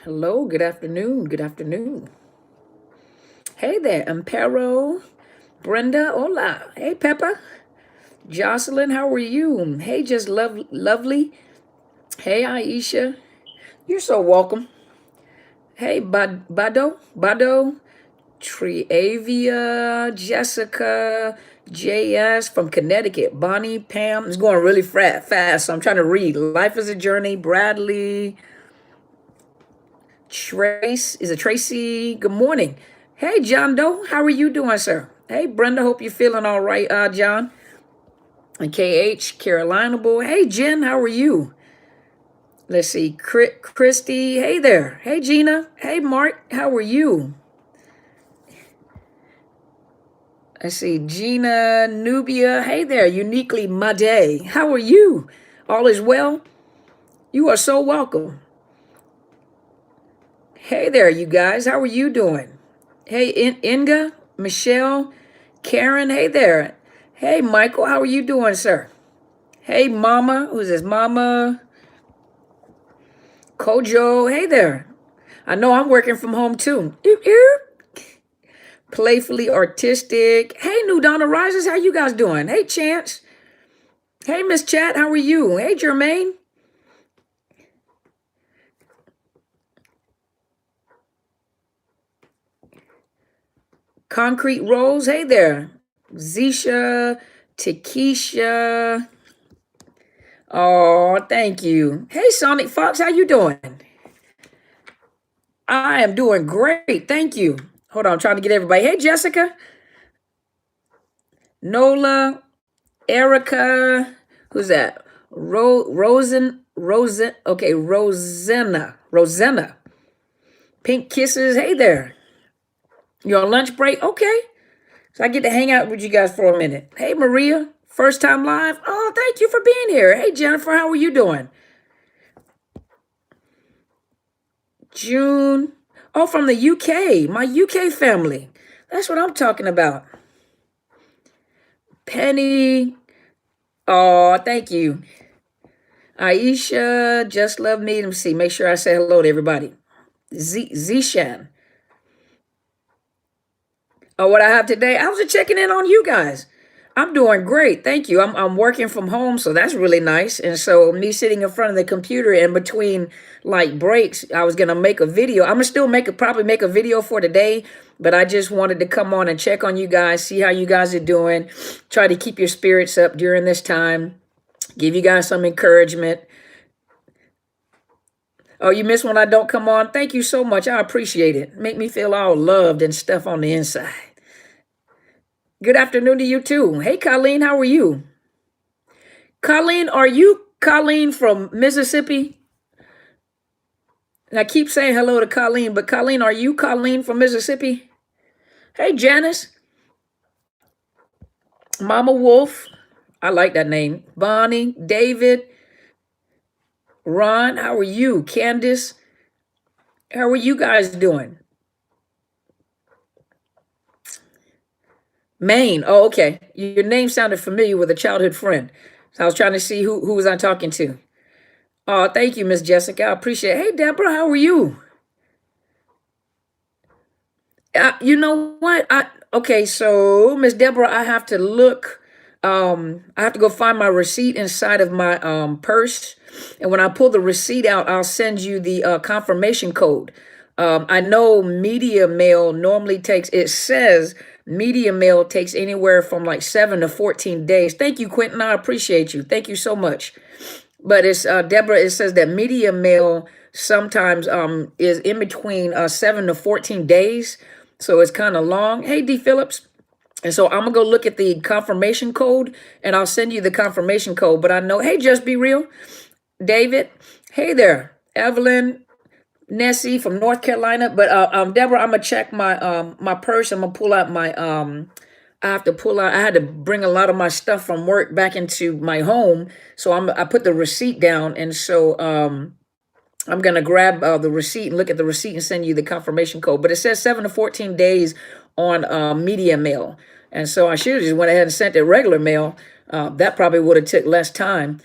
Hello, good afternoon. Good afternoon. Hey there, Ampero, Brenda, hola. Hey, Peppa, Jocelyn, how are you? Hey, just lovely. Hey, Aisha, you're so welcome. Hey, Bado, Triavia, Jessica, JS from Connecticut, Bonnie, Pam. It's going really fast, so I'm trying to read. Life is a journey, Bradley, Tracy? Good morning. Hey, John Doe, how are you doing, sir? Hey, Brenda, hope you're feeling all right, John. And KH, Carolina boy. Hey, Jen, how are you? Let's see, Christy. Hey there. Hey, Gina. Hey, Mark, how are you? I see Gina, Nubia. Hey there, Uniquely Made. How are you? All is well? You are so welcome. Hey there, you guys. How are you doing? Hey, Inga, Michelle, Karen. Hey there. Hey, Michael. How are you doing, sir? Hey, Mama. Who's this? Mama Kojo. Hey there. I know I'm working from home too. Eep, eep. Playfully artistic. Hey, New Donna Rises. How you guys doing? Hey, Chance. Hey, Miss Chat. How are you? Hey, Jermaine. Concrete Rose. Hey there. Zisha, Takesha. Oh, thank you. Hey, Sonic Fox. How you doing? I am doing great. Thank you. Hold on. I'm trying to get everybody. Hey, Jessica. Nola. Erica, who's that? Rosen. Okay, Rosanna. Pink kisses. Hey there. You're on lunch break? Okay. So I get to hang out with you guys for a minute. Hey, Maria. First time live? Oh, thank you for being here. Hey, Jennifer, how are you doing? June. Oh, from the UK. My UK family. That's what I'm talking about. Penny. Oh, thank you. Aisha, just love me. Let me see. Make sure I say hello to everybody. Zishan. Oh, what I have today? I was just checking in on you guys. I'm doing great. Thank you. I'm working from home, so that's really nice. And so me sitting in front of the computer in between like breaks, I was gonna make a video. I'm gonna still probably make a video for today, but I just wanted to come on and check on you guys, see how you guys are doing, try to keep your spirits up during this time, give you guys some encouragement. Oh, you miss when I don't come on? Thank you so much. I appreciate it. Make me feel all loved and stuff on the inside. Good afternoon to you too. Hey, Colleen, how are you? Colleen, are you Colleen from Mississippi? And I keep saying hello to Colleen, but Colleen, are you Colleen from Mississippi? Hey, Janice. Mama Wolf. I like that name. Bonnie, David, Ron, how are you? Candace, how are you guys doing? Maine. Oh, okay. Your name sounded familiar with a childhood friend. So I was trying to see who was I talking to. Oh, thank you, Miss Jessica. I appreciate it. Hey, Deborah, how are you? You know what? Okay, so Miss Deborah, I have to look. I have to go find my receipt inside of my purse, and when I pull the receipt out, I'll send you the confirmation code. I know media mail normally takes. It says media mail takes anywhere from like 7 to 14 days. Thank you, Quentin. I appreciate you. Thank you so much. But it's Deborah. It says that media mail sometimes is in between 7 to 14 days, so it's kind of long. Hey, D Phillips. And so I'm gonna go look at the confirmation code, and I'll send you the confirmation code. But I know. Hey, just be real, David. Hey there, Evelyn, Nessie from North Carolina. But Deborah, I'm gonna check my purse. I'm gonna pull out my I have to pull out. I had to bring a lot of my stuff from work back into my home, so I put the receipt down, and so I'm gonna grab the receipt and look at the receipt and send you the confirmation code. But it says 7 to 14 days on media mail, and so I should have just went ahead and sent it regular mail. That probably would have took less time,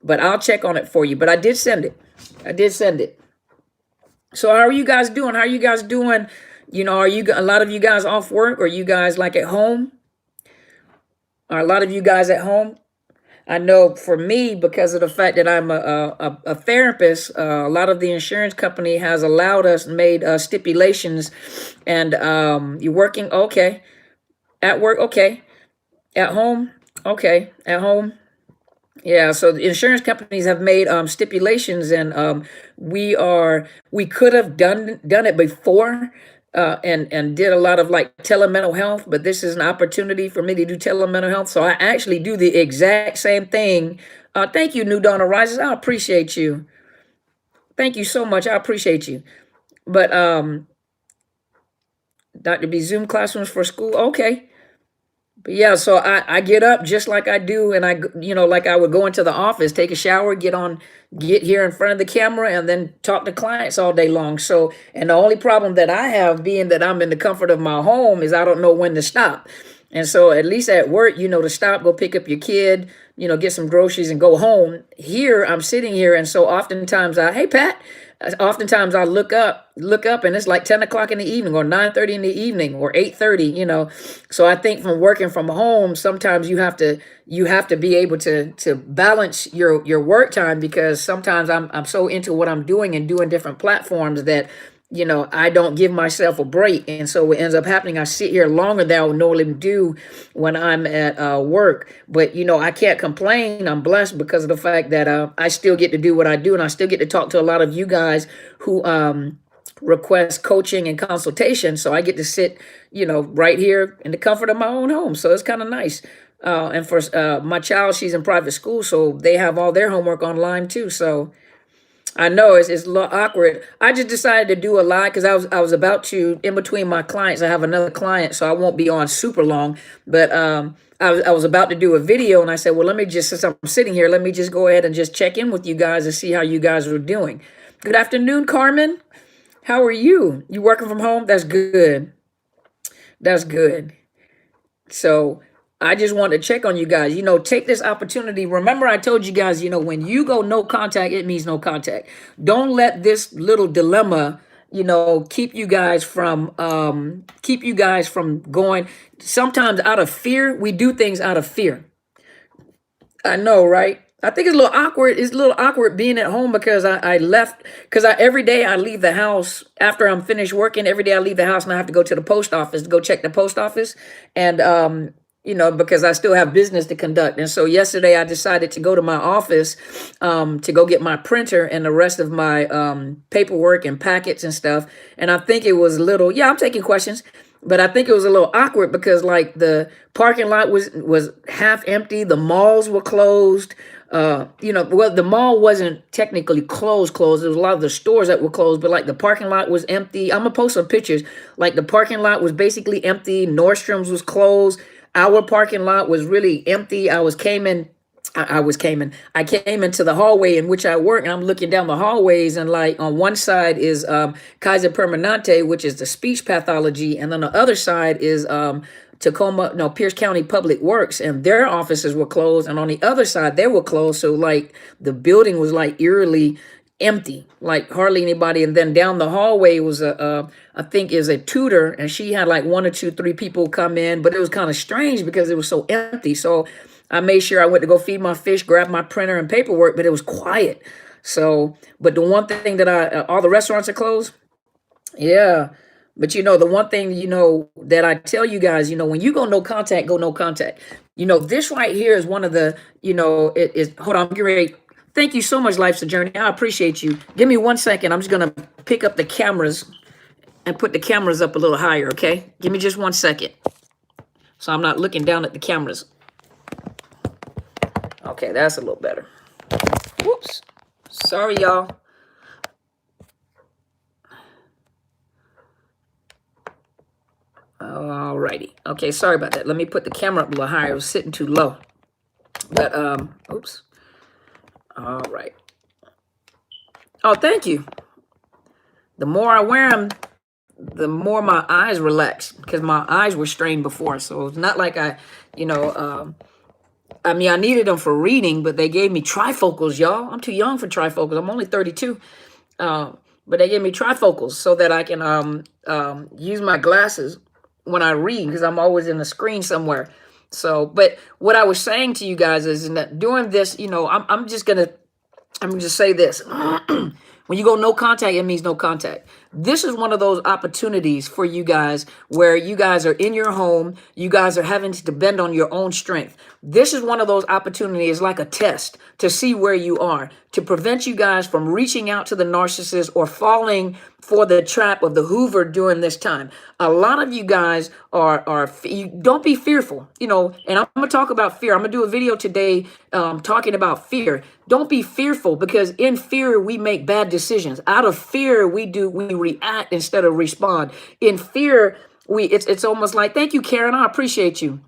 but I'll check on it for you. But I did send it. I did send it. So how are you guys doing? How are you guys doing? Are you a lot of you guys off work, or you guys like at home? Are a lot of you guys at home? I know for me, because of the fact that I'm a therapist, a lot of the insurance company has allowed us, made stipulations, and you're working, okay, at work, okay, at home, okay, at home. Yeah, so the insurance companies have made stipulations, and we could have done it before, and did a lot of like telemental health, but this is an opportunity for me to do telemental health. So I actually do the exact same thing. Thank you, New Dawn Arises. I appreciate you. Thank you so much. I appreciate you. But Dr. B, Zoom classrooms for school. Okay. But yeah, so I get up just like I do, and like I would go into the office, take a shower, get here in front of the camera, and then talk to clients all day long. So, and the only problem that I have, being that I'm in the comfort of my home, is I don't know when to stop. And so at least at work, to stop, go pick up your kid, get some groceries and go home. Here, I'm sitting here, and so oftentimes hey Pat, oftentimes I look up, and it's like 10 o'clock in the evening, or 9:30 in the evening, or 8:30. So I think from working from home, sometimes you have to be able to balance your work time, because sometimes I'm so into what I'm doing and doing different platforms that I don't give myself a break. And so what ends up happening, I sit here longer than I would normally do when I'm at work. But, I can't complain. I'm blessed because of the fact that I still get to do what I do, and I still get to talk to a lot of you guys who request coaching and consultation. So I get to sit, right here in the comfort of my own home. So it's kind of nice. And for my child, she's in private school, so they have all their homework online too. So I know it's a little awkward. I just decided to do a live because I was about to, in between my clients. I have another client, so I won't be on super long. But I was about to do a video, and I said, well, let me just, since I'm sitting here, let me just go ahead and just check in with you guys and see how you guys are doing. Good afternoon, Carmen. How are you? You working from home? That's good. That's good. So I just want to check on you guys. Take this opportunity. Remember, I told you guys, when you go no contact, it means no contact. Don't let this little dilemma, keep you guys from going. Sometimes out of fear, we do things out of fear. I know, right? I think it's a little awkward. It's a little awkward being at home, because I left, because every day I leave the house after I'm finished working. Every day I leave the house, and I have to go to the post office to go check the post office. And, because I still have business to conduct. And so yesterday I decided to go to my office to go get my printer and the rest of my paperwork and packets and stuff. And I think it was a little, yeah, I'm taking questions. But I think it was a little awkward because like the parking lot was half empty. The malls were closed. Well, the mall wasn't technically closed. There was a lot of the stores that were closed, but like the parking lot was empty. I'm gonna post some pictures. Like the parking lot was basically empty. Nordstrom's was closed. Our parking lot was really empty. I came into the hallway in which I work, and I'm looking down the hallways, and like on one side is Kaiser Permanente, which is the speech pathology, and then the other side is Tacoma, no, Pierce County Public Works, and their offices were closed, and on the other side they were closed. So like the building was like eerily empty, like hardly anybody. And then down the hallway was I think is a tutor, and she had like one or two, three people come in, but it was kind of strange because it was so empty. So I made sure I went to go feed my fish, grab my printer and paperwork, but it was quiet. So, but the one thing that all the restaurants are closed. Yeah. But the one thing, that I tell you guys, when you go no contact, go no contact. This right here is one of the, it is, hold on, I'm getting ready. Thank you so much, Life's a Journey. I appreciate you. Give me 1 second. I'm just going to pick up the cameras and put the cameras up a little higher, okay? Give me just 1 second. So I'm not looking down at the cameras. Okay, that's a little better. Whoops. Sorry, y'all. Alrighty. Okay, sorry about that. Let me put the camera up a little higher. It was sitting too low. But, oops. All right. Oh, thank you. The more I wear them, the more my eyes relax, because my eyes were strained before. So it's not like I needed them for reading, but they gave me trifocals, y'all. I'm too young for trifocals. I'm only 32. but they gave me trifocals so that I can use my glasses when I read, because I'm always in the screen somewhere. So, but what I was saying to you guys is that during this, I'm just say this. When you go no contact, it means no contact. This is one of those opportunities for you guys where you guys are in your home. You guys are having to depend on your own strength. This is one of those opportunities, like a test to see where you are, to prevent you guys from reaching out to the narcissist or falling for the trap of the Hoover during this time. A lot of you guys you don't be fearful, and I'm going to talk about fear. I'm going to do a video today talking about fear. Don't be fearful, because in fear, we make bad decisions. Out of fear, we react instead of respond. In fear, it's almost like, thank you, Karen, I appreciate you.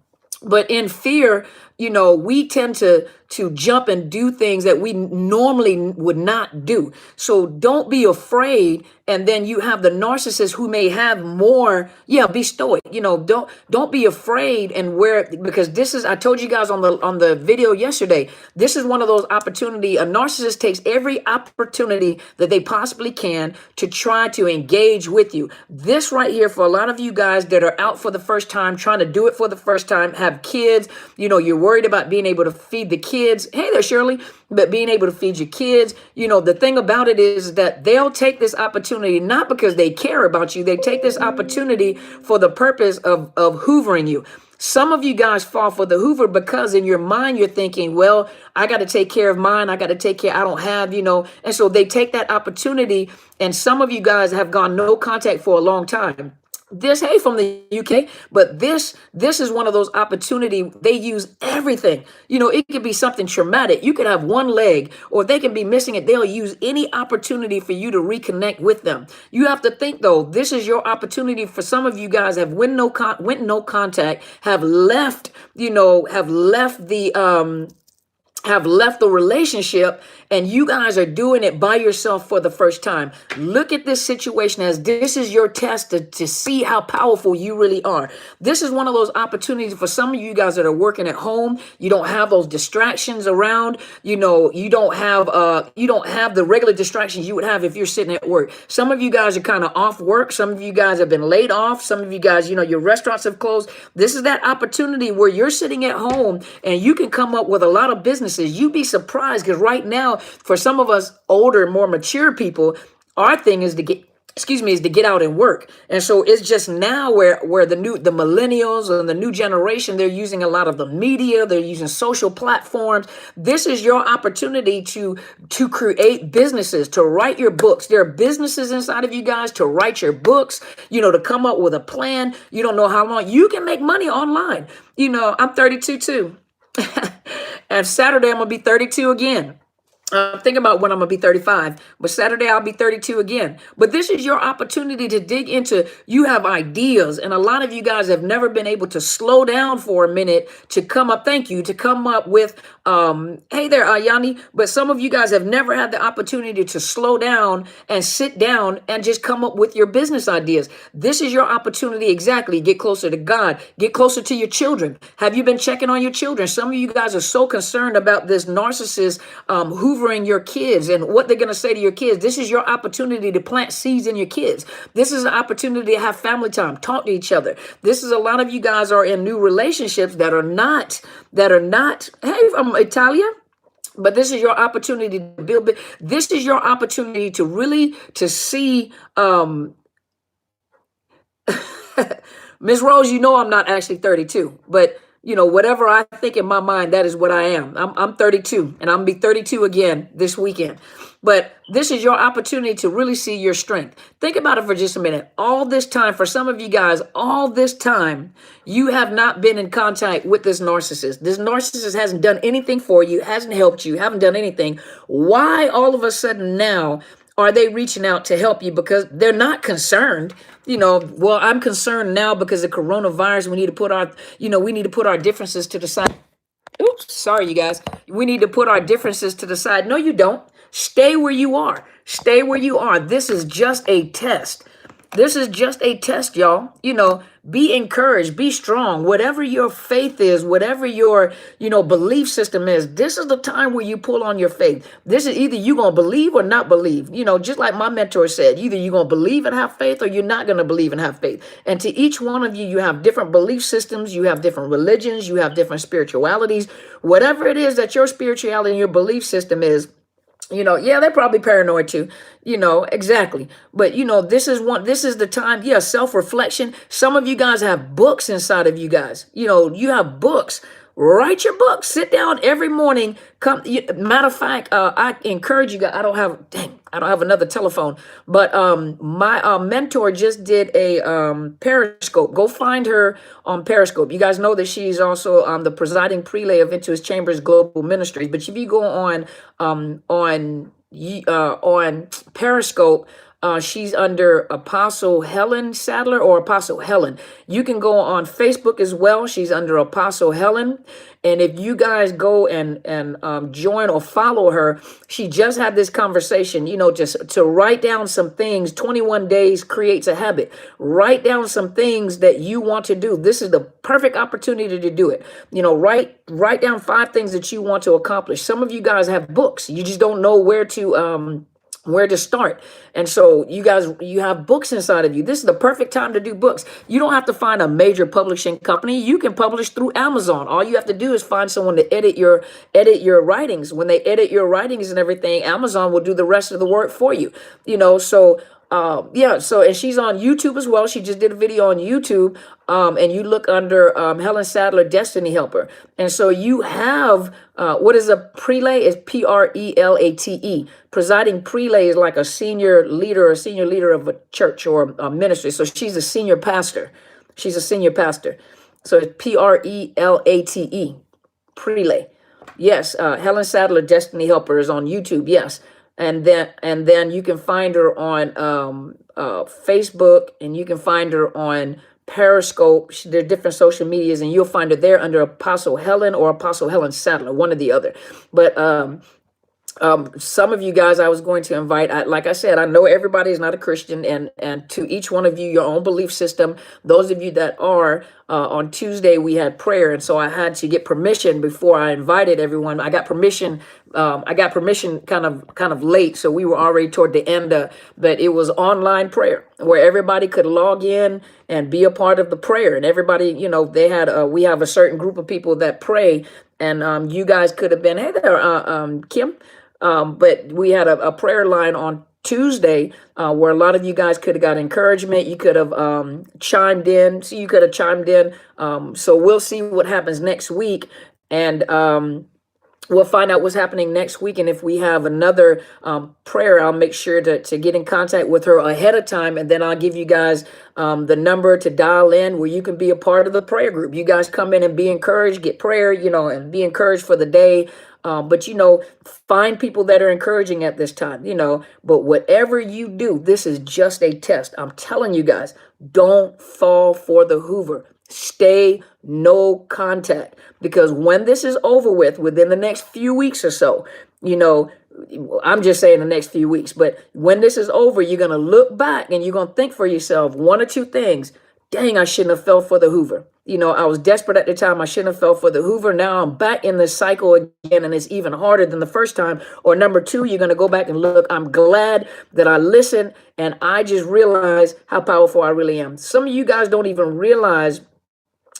But in fear, we tend to jump and do things that we normally would not do. So don't be afraid. And then you have the narcissist who may have more. Yeah, be stoic. Don't be afraid. And because I told you guys on the video yesterday, this is one of those opportunity. A narcissist takes every opportunity that they possibly can to try to engage with you. This right here, for a lot of you guys that are out for the first time, trying to do it for the first time, have kids, you're worried about being able to feed the kids. Hey there, Shirley. But being able to feed your kids, the thing about it is that they'll take this opportunity not because they care about you. They take this opportunity for the purpose of hoovering you. Some of you guys fall for the Hoover because in your mind you're thinking, well, I got to take care of mine. I got to take care. I don't have, And so they take that opportunity. And some of you guys have gone no contact for a long time. Hey, from the UK, but this is one of those opportunities. They use everything. It could be something traumatic. You could have one leg, or they can be missing it. They'll use any opportunity for you to reconnect with them. You have to think, though, this is your opportunity. For some of you guys have went no contact, have left the relationship, and you guys are doing it by yourself for the first time. Look at this situation as this is your test to see how powerful you really are. This is one of those opportunities for some of you guys that are working at home. You don't have those distractions around. You don't have the regular distractions you would have if you're sitting at work. Some of you guys are kind of off work. Some of you guys have been laid off. Some of you guys, your restaurants have closed. This is that opportunity where you're sitting at home and you can come up with a lot of businesses. You'd be surprised, because right now, for some of us older, more mature people, our thing is to get out and work. And so it's just now where the millennials and the new generation, they're using a lot of the media, they're using social platforms. This is your opportunity to create businesses, to write your books. There are businesses inside of you guys to write your books, to come up with a plan. You don't know how long you can make money online. I'm 32 too. And Saturday, I'm going to be 32 again. I'm thinking about when I'm going to be 35, but Saturday I'll be 32 again. But this is your opportunity to dig into, you have ideas, and a lot of you guys have never been able to slow down for a minute to come up with, hey there, Ayani, but some of you guys have never had the opportunity to slow down and sit down and just come up with your business ideas. This is your opportunity, exactly. Get closer to God, get closer to your children. Have you been checking on your children? Some of you guys are so concerned about this narcissist hoovering your kids and what they're going to say to your kids. This is your opportunity to plant seeds in your kids. This is an opportunity to have family time, talk to each other. This is a lot of you guys are in new relationships that are not, hey, I'm Italia. But this is your opportunity to build. This is your opportunity to really see, Ms. Rose, I'm not actually 32, but whatever I think in my mind, that is what I am. I'm 32, and I'm going to be 32 again this weekend. But this is your opportunity to really see your strength. Think about it for just a minute. All this time, for some of you guys, all this time, you have not been in contact with this narcissist. This narcissist hasn't done anything for you, hasn't helped you, haven't done anything. Why all of a sudden now are they reaching out to help you? Because they're not concerned. Well, I'm concerned now because of coronavirus. We need to put our differences to the side. Oops, sorry, you guys. We need to put our differences to the side. No, you don't. Stay where you are. Stay where you are. This is just a test. This is just a test, y'all. Be encouraged, be strong. Whatever your faith is, whatever your, belief system is, this is the time where you pull on your faith. This is either you're going to believe or not believe. Just like my mentor said, either you're going to believe and have faith or you're not going to believe and have faith. And to each one of you, you have different belief systems, you have different religions, you have different spiritualities. Whatever it is that your spirituality and your belief system is, yeah, they're probably paranoid too, exactly. But this is the time, yeah, self-reflection. Some of you guys have books inside of you guys. You have books. Write your book. Sit down every morning. Matter of fact, I encourage you guys. I don't have another telephone, but my mentor just did a Periscope. Go find her on Periscope. You guys know that she's also the presiding prelate of Into His Chambers Global Ministries. But if you go on Periscope, she's under Apostle Helen Sadler or Apostle Helen. You can go on Facebook as well. She's under Apostle Helen. And if you guys go and join or follow her, she just had this conversation, just to write down some things. 21 days creates a habit. Write down some things that you want to do. This is the perfect opportunity to do it. Write down 5 things that you want to accomplish. Some of you guys have books. You just don't know where to start. And so you have books inside of you. This is the perfect time to do books. You don't have to find a major publishing company. You can publish through Amazon. All you have to do is find someone to edit your writings. When they edit your writings and everything, Amazon will do the rest of the work for you. And she's on YouTube as well. She just did a video on YouTube. And you look under Helen Sadler, Destiny Helper. And so you have, what is a prelate? It's Prelate. Presiding prelate is like a senior leader of a church or a ministry. So she's a senior pastor. So it's Prelate. Prelate. Yes, Helen Sadler, Destiny Helper is on YouTube. Yes. And then you can find her on Facebook, and you can find her on Periscope. There are different social medias, and you'll find her there under Apostle Helen or Apostle Helen Sadler, one or the other. But some of you guys I was going to invite, like I said, I know everybody is not a Christian, and to each one of you, your own belief system. Those of you that are, on Tuesday, we had prayer. And so I had to get permission before I invited everyone. I got permission kind of late. So we were already toward the end, but it was online prayer where everybody could log in and be a part of the prayer. And everybody, they had, we have a certain group of people that pray, and you guys could have been, hey there, Kim. But we had a prayer line on Tuesday where a lot of you guys could have got encouragement. You could have chimed in. So we'll see what happens next week. And we'll find out what's happening next week. And if we have another prayer, I'll make sure to get in contact with her ahead of time. And then I'll give you guys the number to dial in where you can be a part of the prayer group. You guys come in and be encouraged, get prayer, and be encouraged for the day. But find people that are encouraging at this time, but whatever you do, this is just a test. I'm telling you guys, don't fall for the hoover. Stay no contact, because when this is over with, within the next few weeks or so, I'm just saying the next few weeks, but when this is over, you're going to look back and you're going to think for yourself, one or two things. Dang, I shouldn't have fell for the hoover. I was desperate at the time. I shouldn't have fell for the hoover. Now I'm back in this cycle again, and it's even harder than the first time. Or number two, you're going to go back and look. I'm glad that I listened, and I just realized how powerful I really am. Some of you guys don't even realize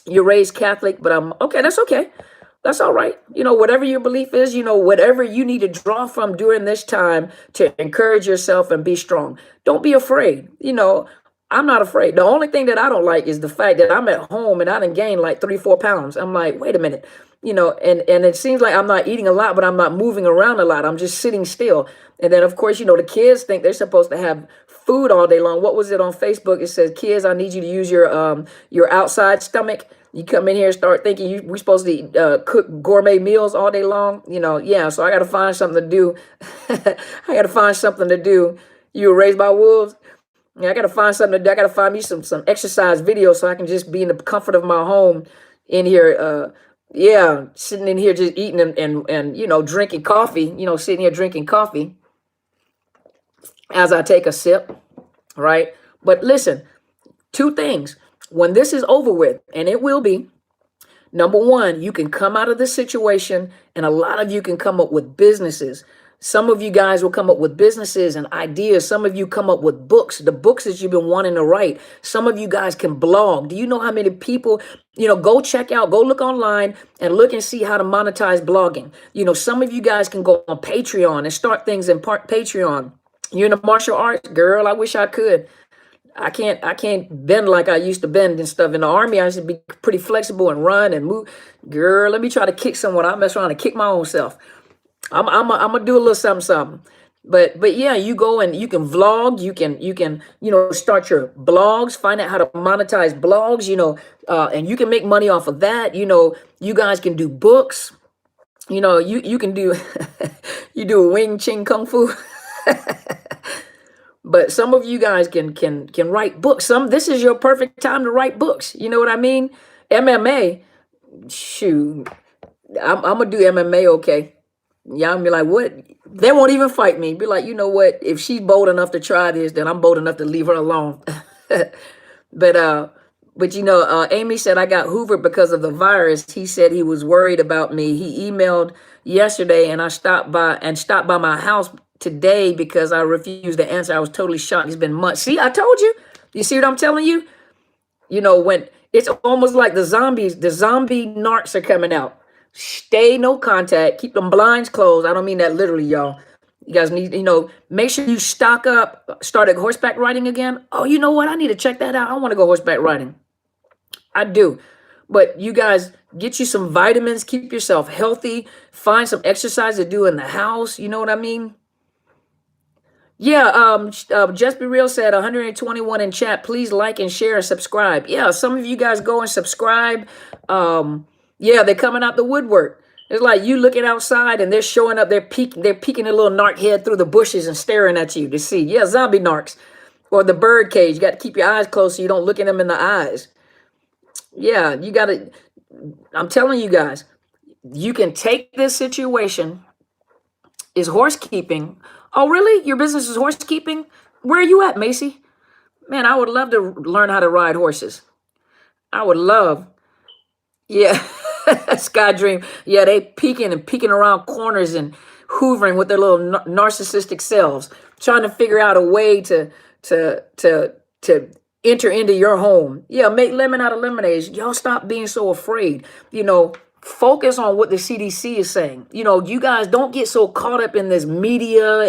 you're raised Catholic, but I'm okay. That's okay. That's all right. Whatever your belief is, whatever you need to draw from during this time to encourage yourself and be strong. Don't be afraid. I'm not afraid. The only thing that I don't like is the fact that I'm at home and I done gained like 3-4 pounds. I'm like, wait a minute, and it seems like I'm not eating a lot, but I'm not moving around a lot. I'm just sitting still. And then, of course, the kids think they're supposed to have food all day long. What was it on Facebook? It says, kids, I need you to use your outside stomach. You come in here and start thinking we're supposed to cook gourmet meals all day long. Yeah, so I got to find something to do. You were raised by wolves. Yeah, I got to find something to do. I got to find me some exercise videos so I can just be in the comfort of my home in here. Sitting in here just eating and drinking coffee, sitting here drinking coffee as I take a sip, right? But listen, two things. When this is over with, and it will be, number one, you can come out of this situation, and a lot of you can come up with businesses. Some of you guys will come up with businesses and ideas. Some of you come up with books, the books that you've been wanting to write. Some of you guys can blog. Do you know how many people, go check out, go look online and look and see how to monetize blogging. Some of you guys can go on Patreon and start things in Patreon. You're in the martial arts, girl. I wish I could. I can't bend like I used to bend and stuff. In the army, I used to be pretty flexible and run and move. Girl, let me try to kick someone. I mess around and kick my own self. I'm gonna do a little something, something. But yeah, you go and you can vlog. You can start your blogs. Find out how to monetize blogs. And you can make money off of that. You guys can do books. You can do you do Wing Ching Kung Fu. But some of you guys can write books. This is your perfect time to write books. You know what I mean? MMA, shoot, I'm gonna do MMA. Okay, y'all be like, what? They won't even fight me. Be like, you know what? If she's bold enough to try this, then I'm bold enough to leave her alone. But Amy said I got hoovered because of the virus. He said he was worried about me. He emailed yesterday, and I stopped by my house today because I refused to answer. I was totally shocked. It's been months. See, I told you. You see what I'm telling you? When it's almost like the zombie narcs are coming out. Stay no contact. Keep them blinds closed. I don't mean that literally, y'all. You guys need, make sure you stock up. Start horseback riding again. Oh, you know what? I need to check that out. I want to go horseback riding. I do. But you guys get you some vitamins. Keep yourself healthy. Find some exercise to do in the house. You know what I mean? Yeah, Just Be Real said 121 in chat. Please like and share and subscribe. Yeah, some of you guys go and subscribe. Yeah, they're coming out the woodwork. It's like you looking outside and they're showing up. They're peeking a little narc head through the bushes and staring at you to see. Yeah, zombie narcs. Or the bird cage. You got to keep your eyes closed so you don't look at them in the eyes. Yeah, you got to. I'm telling you guys, you can take this situation. Is horsekeeping. Oh, really? Your business is horsekeeping? Where are you at, Macy? Man, I would love to learn how to ride horses. I would love. Yeah. Sky Dream. Yeah, they peeking around corners and hoovering with their little narcissistic selves, trying to figure out a way to enter into your home. Yeah, make lemon out of lemonade. Y'all stop being so afraid. Focus on what the CDC is saying. You guys don't get so caught up in this media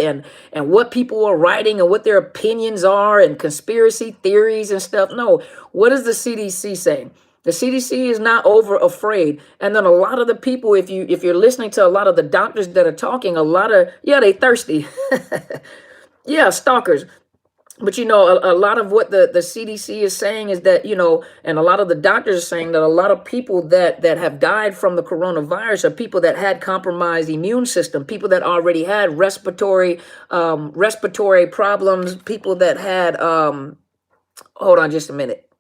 and what people are writing and what their opinions are and conspiracy theories and stuff. No, what is the CDC saying? The CDC is not over afraid. And then a lot of the people, if you're listening to a lot of the doctors that are talking, they thirsty. Yeah, stalkers. But a lot of what the CDC is saying is that, and a lot of the doctors are saying that a lot of people that have died from the coronavirus are people that had compromised immune system, people that already had respiratory problems, people that had hold on just a minute.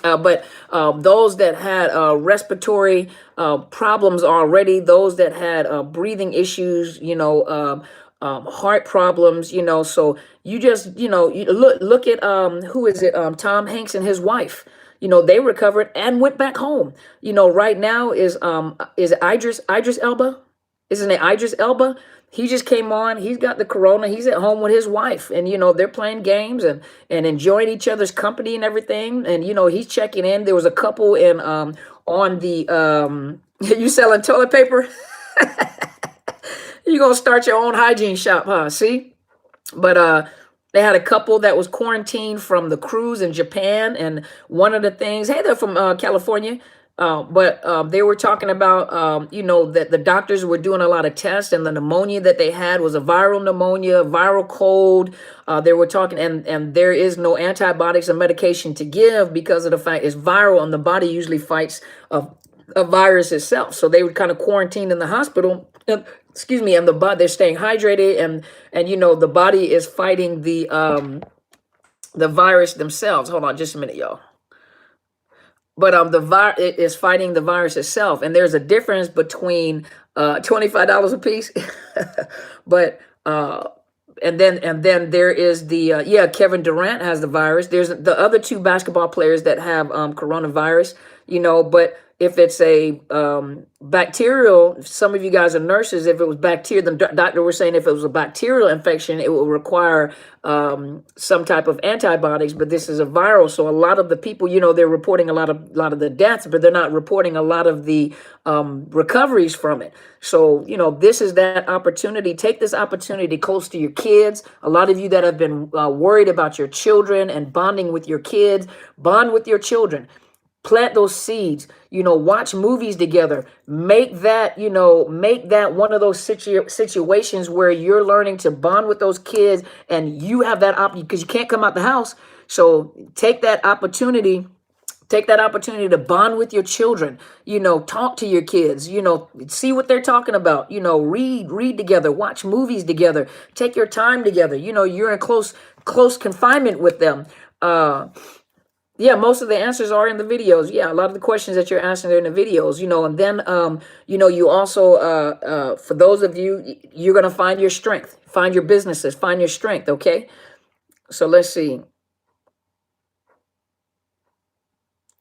But those that had respiratory problems already, those that had breathing issues, heart problems, so you just, you look at who is it? Tom Hanks and his wife. They recovered and went back home. Right now is Idris Elba? Isn't it Idris Elba? He just came on. He's got the corona. He's at home with his wife, and they're playing games and enjoying each other's company and everything. And he's checking in. There was a couple in on the you selling toilet paper. You're gonna start your own hygiene shop, huh? See? But they had a couple that was quarantined from the cruise in Japan, and one of the things, hey, they're from California, but they were talking about, that the doctors were doing a lot of tests, and the pneumonia that they had was a viral pneumonia, viral cold. They were talking, and there is no antibiotics or medication to give because of the fact it's viral, and the body usually fights a virus itself. So they were kind of quarantined in the hospital. And the body, they're staying hydrated, and the body is fighting the virus themselves. Hold on just a minute, y'all. But it is fighting the virus itself, and there's a difference between $25 a piece, but And then there is the Kevin Durant has the virus. There's the other two basketball players that have coronavirus. But if it's a bacterial, some of you guys are nurses. If it was bacteria, the doctor was saying if it was a bacterial infection, it will require some type of antibiotics. But this is a viral, so a lot of the people, they're reporting a lot of the deaths, but they're not reporting a lot of the recoveries from it. So this is that opportunity. Take this opportunity close to your kids. A lot of you that have been worried about your children and bonding with your kids, bond with your children. Plant those seeds, watch movies together, make that one of those situations where you're learning to bond with those kids, and you have that option because you can't come out the house. So take that opportunity to bond with your children, talk to your kids, see what they're talking about, read together, watch movies together, take your time together. You're in close confinement with them. Yeah, most of the answers are in the videos. Yeah, a lot of the questions that you're asking are in the videos, and then, you also, for those of you, you're going to find your strength, find your businesses, find your strength. Okay. So let's see.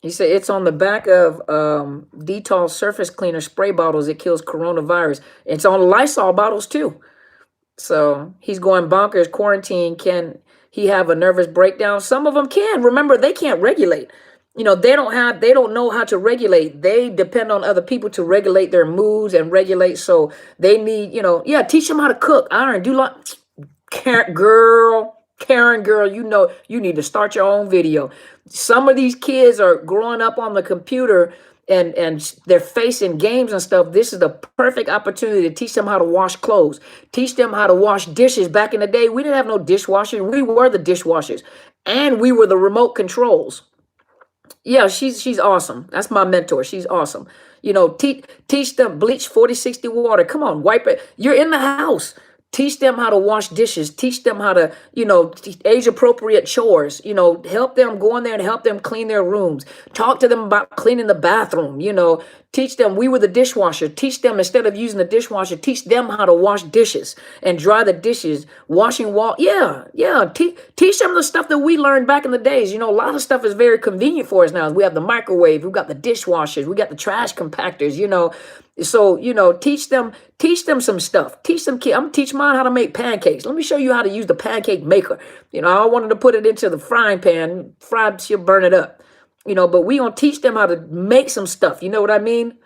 He said it's on the back of Dettol surface cleaner spray bottles. It kills coronavirus. It's on Lysol bottles too. So he's going bonkers. Quarantine. Can he have a nervous breakdown? Some of them can. Remember, they can't regulate. They don't know how to regulate. They depend on other people to regulate their moods and regulate. So they need, teach them how to cook, iron, do like Karen girl, you need to start your own video. Some of these kids are growing up on the computer and they're facing games and stuff. This is the perfect opportunity to teach them how to wash clothes, teach them how to wash dishes. Back in the day, we didn't have no dishwashers. We were the dishwashers, and we were the remote controls. Yeah, she's awesome. That's my mentor. She's awesome. Teach them bleach 40-60 water. Come on, wipe it. You're in the house. Teach them how to wash dishes. Teach them how to, age appropriate chores. Help them go in there and help them clean their rooms. Talk to them about cleaning the bathroom. Teach them. We were the dishwasher. Teach them, instead of using the dishwasher, teach them how to wash dishes and dry the dishes. Washing wall. Yeah. Teach them the stuff that we learned back in the days. A lot of stuff is very convenient for us now. We have the microwave. We've got the dishwashers. We got the trash compactors. So teach them some stuff. Teach them kids. I'm gonna teach mine how to make pancakes. Let me show you how to use the pancake maker. I wanted to put it into the frying pan. She'll burn it up. But we gonna teach them how to make some stuff. You know what I mean?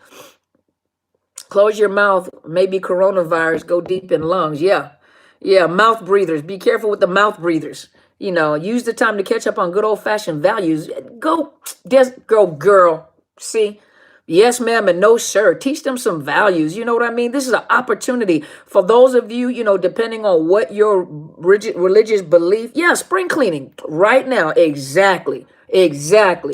Close your mouth. Maybe coronavirus. Go deep in lungs. Yeah. Mouth breathers. Be careful with the mouth breathers. Use the time to catch up on good old fashioned values. Go, girl. See. Yes, ma'am, and no, sir. Teach them some values. You know what I mean? This is an opportunity for those of you, depending on what your religious belief. Yeah, spring cleaning right now. Exactly.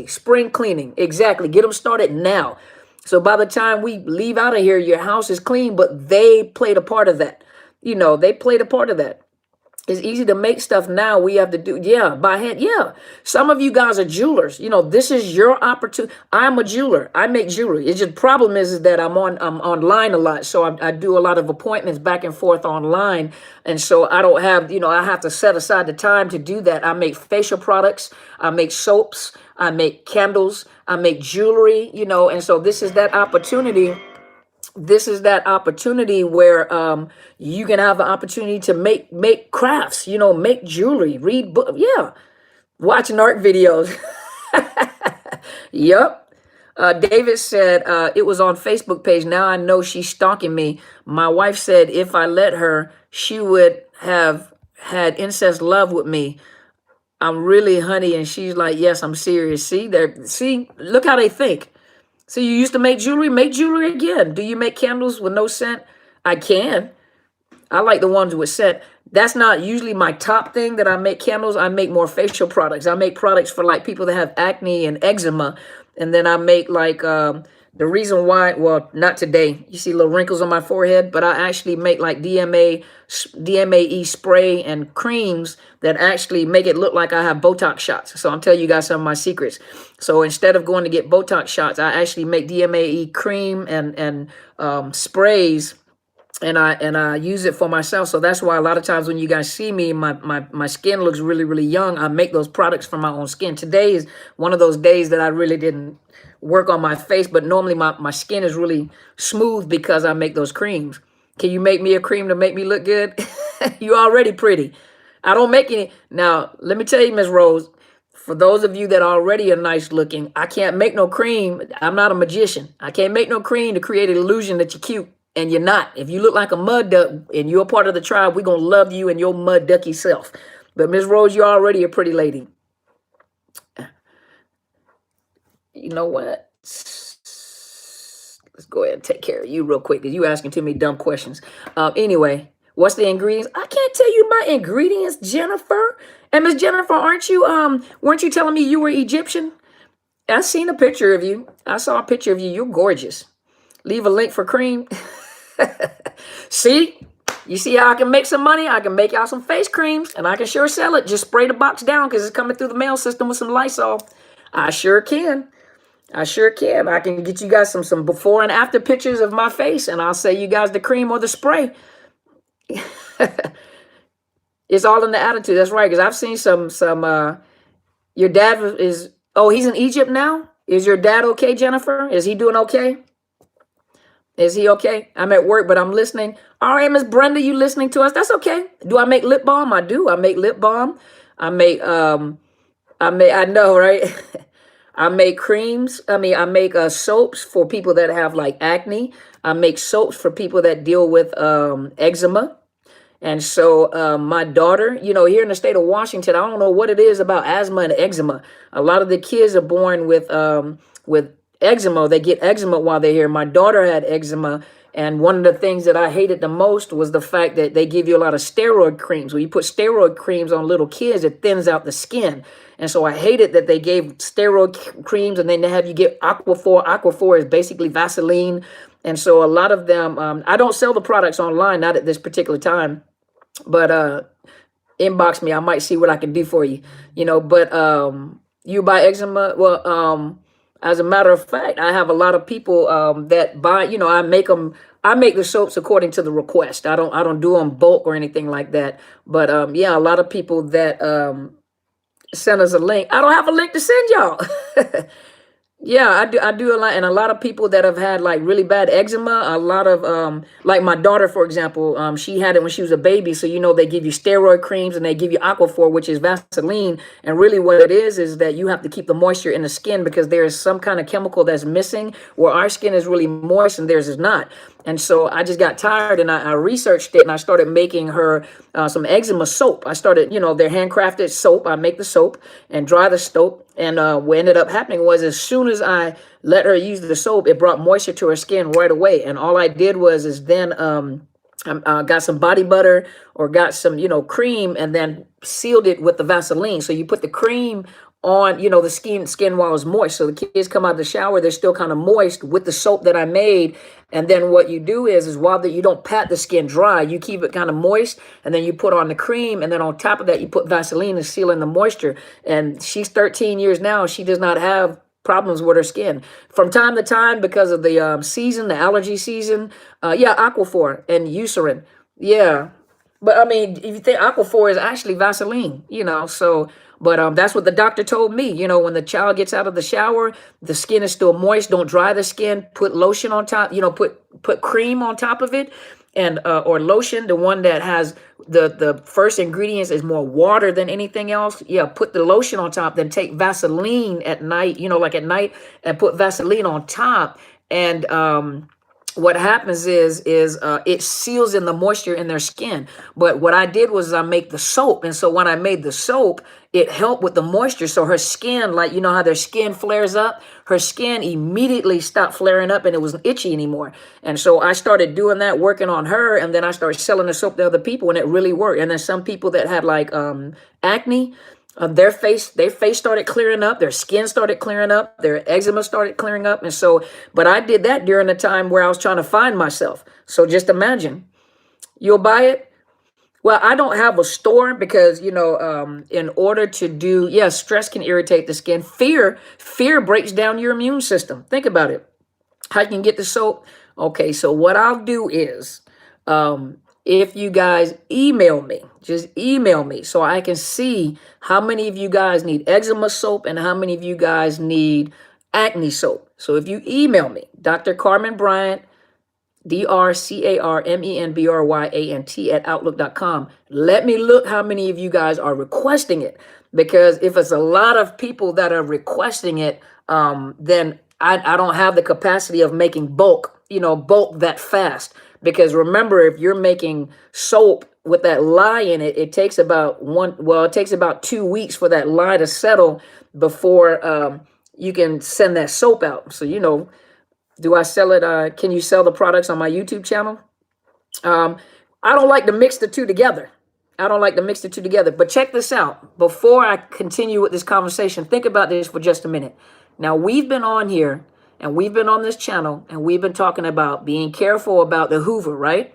Spring cleaning. Exactly. Get them started now. So by the time we leave out of here, your house is clean, but they played a part of that. They played a part of that. It's easy to make stuff now. We have to do, by hand. Yeah. Some of you guys are jewelers. This is your opportunity. I'm a jeweler. I make jewelry. It's just problem is that I'm online a lot. So I do a lot of appointments back and forth online. And so I don't have, I have to set aside the time to do that. I make facial products. I make soaps. I make candles. I make jewelry, and so this is that opportunity. This is that opportunity where you can have the opportunity to make crafts, make jewelry, read book. Yeah. Watch narc videos. Yep. David said it was on Facebook page. Now I know she's stalking me. My wife said if I let her, she would have had incest love with me. I'm really honey. And she's like, yes, I'm serious. See, look how they think. So you used to make jewelry again. Do you make candles with no scent? I can. I like the ones with scent. That's not usually my top thing that I make candles. I make more facial products. I make products for like people that have acne and eczema. And then I make like the reason why, well, not today. You see little wrinkles on my forehead, but I actually make like DMAE spray and creams that actually make it look like I have Botox shots. So I'm telling you guys some of my secrets. So instead of going to get Botox shots, I actually make DMAE cream and sprays and I use it for myself. So that's why a lot of times when you guys see me, my skin looks really, really young. I make those products from my own skin. Today is one of those days that I really didn't work on my face, but normally my skin is really smooth because I make those creams. Can you make me a cream to make me look good? You already pretty. I don't make any. Now, let me tell you, Miss Rose, for those of you that already are nice looking, I can't make no cream. I'm not a magician. I can't make no cream to create an illusion that you're cute. And you're not. If you look like a mud duck and you're a part of the tribe, we're going to love you and your mud ducky self. But Miss Rose, you're already a pretty lady. You know what? Let's go ahead and take care of you real quick because you asking too many dumb questions. Anyway, what's the ingredients? I can't tell you my ingredients, Jennifer. And Miss Jennifer, weren't you telling me you were Egyptian? I seen a picture of you. I saw a picture of you. You're gorgeous. Leave a link for cream. See? You see how I can make some money? I can make y'all some face creams, and I can sure sell it. Just spray the box down because it's coming through the mail system with some Lysol. I sure can. I sure can. I can get you guys some before and after pictures of my face, and I'll say you guys the cream or the spray. It's all in the attitude. That's right, because I've seen your dad is, oh, he's in Egypt now? Is your dad okay, Jennifer? Is he doing okay? Is he okay? I'm at work, but I'm listening. All right, Miss Brenda, you listening to us? That's okay. Do I make lip balm? I do. I make lip balm. I know, right? I make creams. I make soaps for people that have like acne. I make soaps for people that deal with eczema. And so my daughter, here in the state of Washington, I don't know what it is about asthma and eczema. A lot of the kids are born with eczema. They get eczema while they're here. My daughter had eczema. And one of the things that I hated the most was the fact that they give you a lot of steroid creams. When you put steroid creams on little kids, it thins out the skin. And so I hated that they gave steroid creams and then they have you get Aquaphor. Aquaphor is basically Vaseline. And so a lot of them, I don't sell the products online, not at this particular time, but inbox me. I might see what I can do for you, but you buy eczema. Well, as a matter of fact, I have a lot of people that buy, I make the soaps according to the request. I don't do them bulk or anything like that. But yeah, a lot of people that send us a link. I don't have a link to send y'all. Yeah, I do a lot, and a lot of people that have had like really bad eczema, a lot of like my daughter, for example, she had it when she was a baby. So they give you steroid creams and they give you Aquaphor, which is Vaseline. And really what it is that you have to keep the moisture in the skin because there is some kind of chemical that's missing where our skin is really moist and theirs is not. And so I just got tired and I researched it and I started making her some eczema soap. I started, their handcrafted soap. I make the soap and dry the soap. And what ended up happening was as soon as I let her use the soap, it brought moisture to her skin right away. And all I did was then got some body butter or got some, cream and then sealed it with the Vaseline. So you put the cream on, the skin while it's moist. So the kids come out of the shower, they're still kind of moist with the soap that I made. And then what you do is while you don't pat the skin dry, you keep it kind of moist, and then you put on the cream, and then on top of that, you put Vaseline to seal in the moisture. And she's 13 years now. She does not have problems with her skin. From time to time, because of the season, the allergy season, Aquaphor and Eucerin. Yeah. But I mean, if you think Aquaphor is actually Vaseline, so... But that's what the doctor told me. When the child gets out of the shower, the skin is still moist. Don't dry the skin. Put lotion on top. Put cream on top of it, and or lotion. The one that has the first ingredients is more water than anything else. Yeah, put the lotion on top. Then take Vaseline at night. Like at night, and put Vaseline on top. And what happens is it seals in the moisture in their skin. But what I did was I make the soap. And so when I made the soap, it helped with the moisture. So her skin, like, how their skin flares up, her skin immediately stopped flaring up and it wasn't itchy anymore. And so I started doing that, working on her. And then I started selling the soap to other people and it really worked. And then some people that had like acne, their face started clearing up, their skin started clearing up, their eczema started clearing up. And so, but I did that during the time where I was trying to find myself. So just imagine, you'll buy it. Well, I don't have a store because, in order to do, stress can irritate the skin. Fear breaks down your immune system. Think about it. How you can get the soap? Okay, so what I'll do is If you guys email me, just email me so I can see how many of you guys need eczema soap and how many of you guys need acne soap. So if you email me, Dr. Carmen Bryant, DrCarmenBryant at Outlook.com. Let me look how many of you guys are requesting it. Because if it's a lot of people that are requesting it, then I don't have the capacity of making bulk that fast. Because remember, if you're making soap with that lye in it, it takes about 2 weeks for that lye to settle before you can send that soap out. So, do I sell it? Can you sell the products on my YouTube channel? I don't like to mix the two together. But check this out. Before I continue with this conversation, think about this for just a minute. Now, we've been on here and we've been on this channel and we've been talking about being careful about the Hoover, right?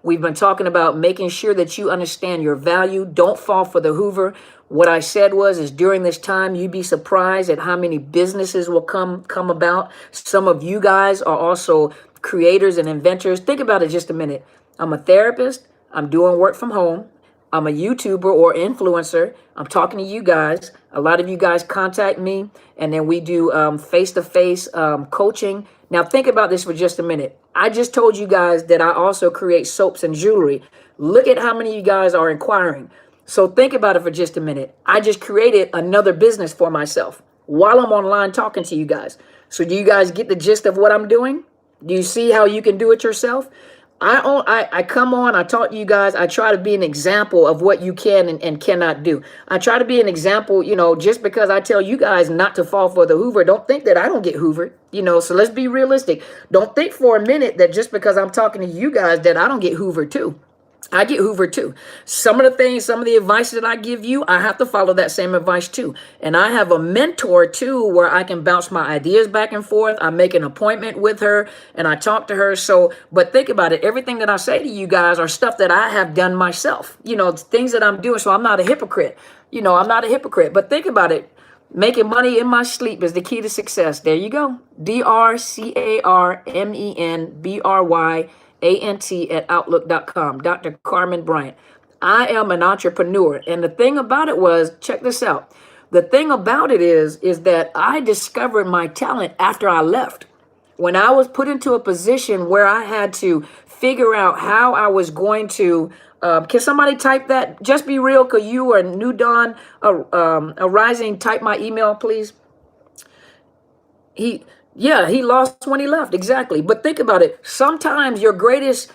We've been talking about making sure that you understand your value. Don't fall for the Hoover. What I said is during this time, you'd be surprised at how many businesses will come about. Some of you guys are also creators and inventors. Think about it just a minute. I'm a therapist. I'm doing work from home. I'm a YouTuber or influencer. I'm talking to you guys. A lot of you guys contact me, and then we do face-to-face coaching. Now, think about this for just a minute. I just told you guys that I also create soaps and jewelry. Look at how many of you guys are inquiring. So think about it for just a minute. I just created another business for myself while I'm online talking to you guys. So do you guys get the gist of what I'm doing? Do you see how you can do it yourself? I come on, I talk to you guys. I try to be an example of what you can and cannot do. I try to be an example, just because I tell you guys not to fall for the Hoover, don't think that I don't get Hoovered, so let's be realistic. Don't think for a minute that just because I'm talking to you guys that I don't get Hoovered too. I get Hoovered too. Some of the advice that I give you, I have to follow that same advice too. And I have a mentor too, where I can bounce my ideas back and forth. I make an appointment with her and I talk to her. But think about it. Everything that I say to you guys are stuff that I have done myself, things that I'm doing. So I'm not a hypocrite. But think about it. Making money in my sleep is the key to success. There you go. DrCarmenBryant at Outlook.com. Dr. Carmen Bryant. I am an entrepreneur. And the thing about it check this out. The thing about it is that I discovered my talent after I left. When I was put into a position where I had to figure out how I was going to, can somebody type that? Just be real, because you are New Dawn Arising. Type my email, please. He lost when he left. Exactly. But think about it. Sometimes your greatest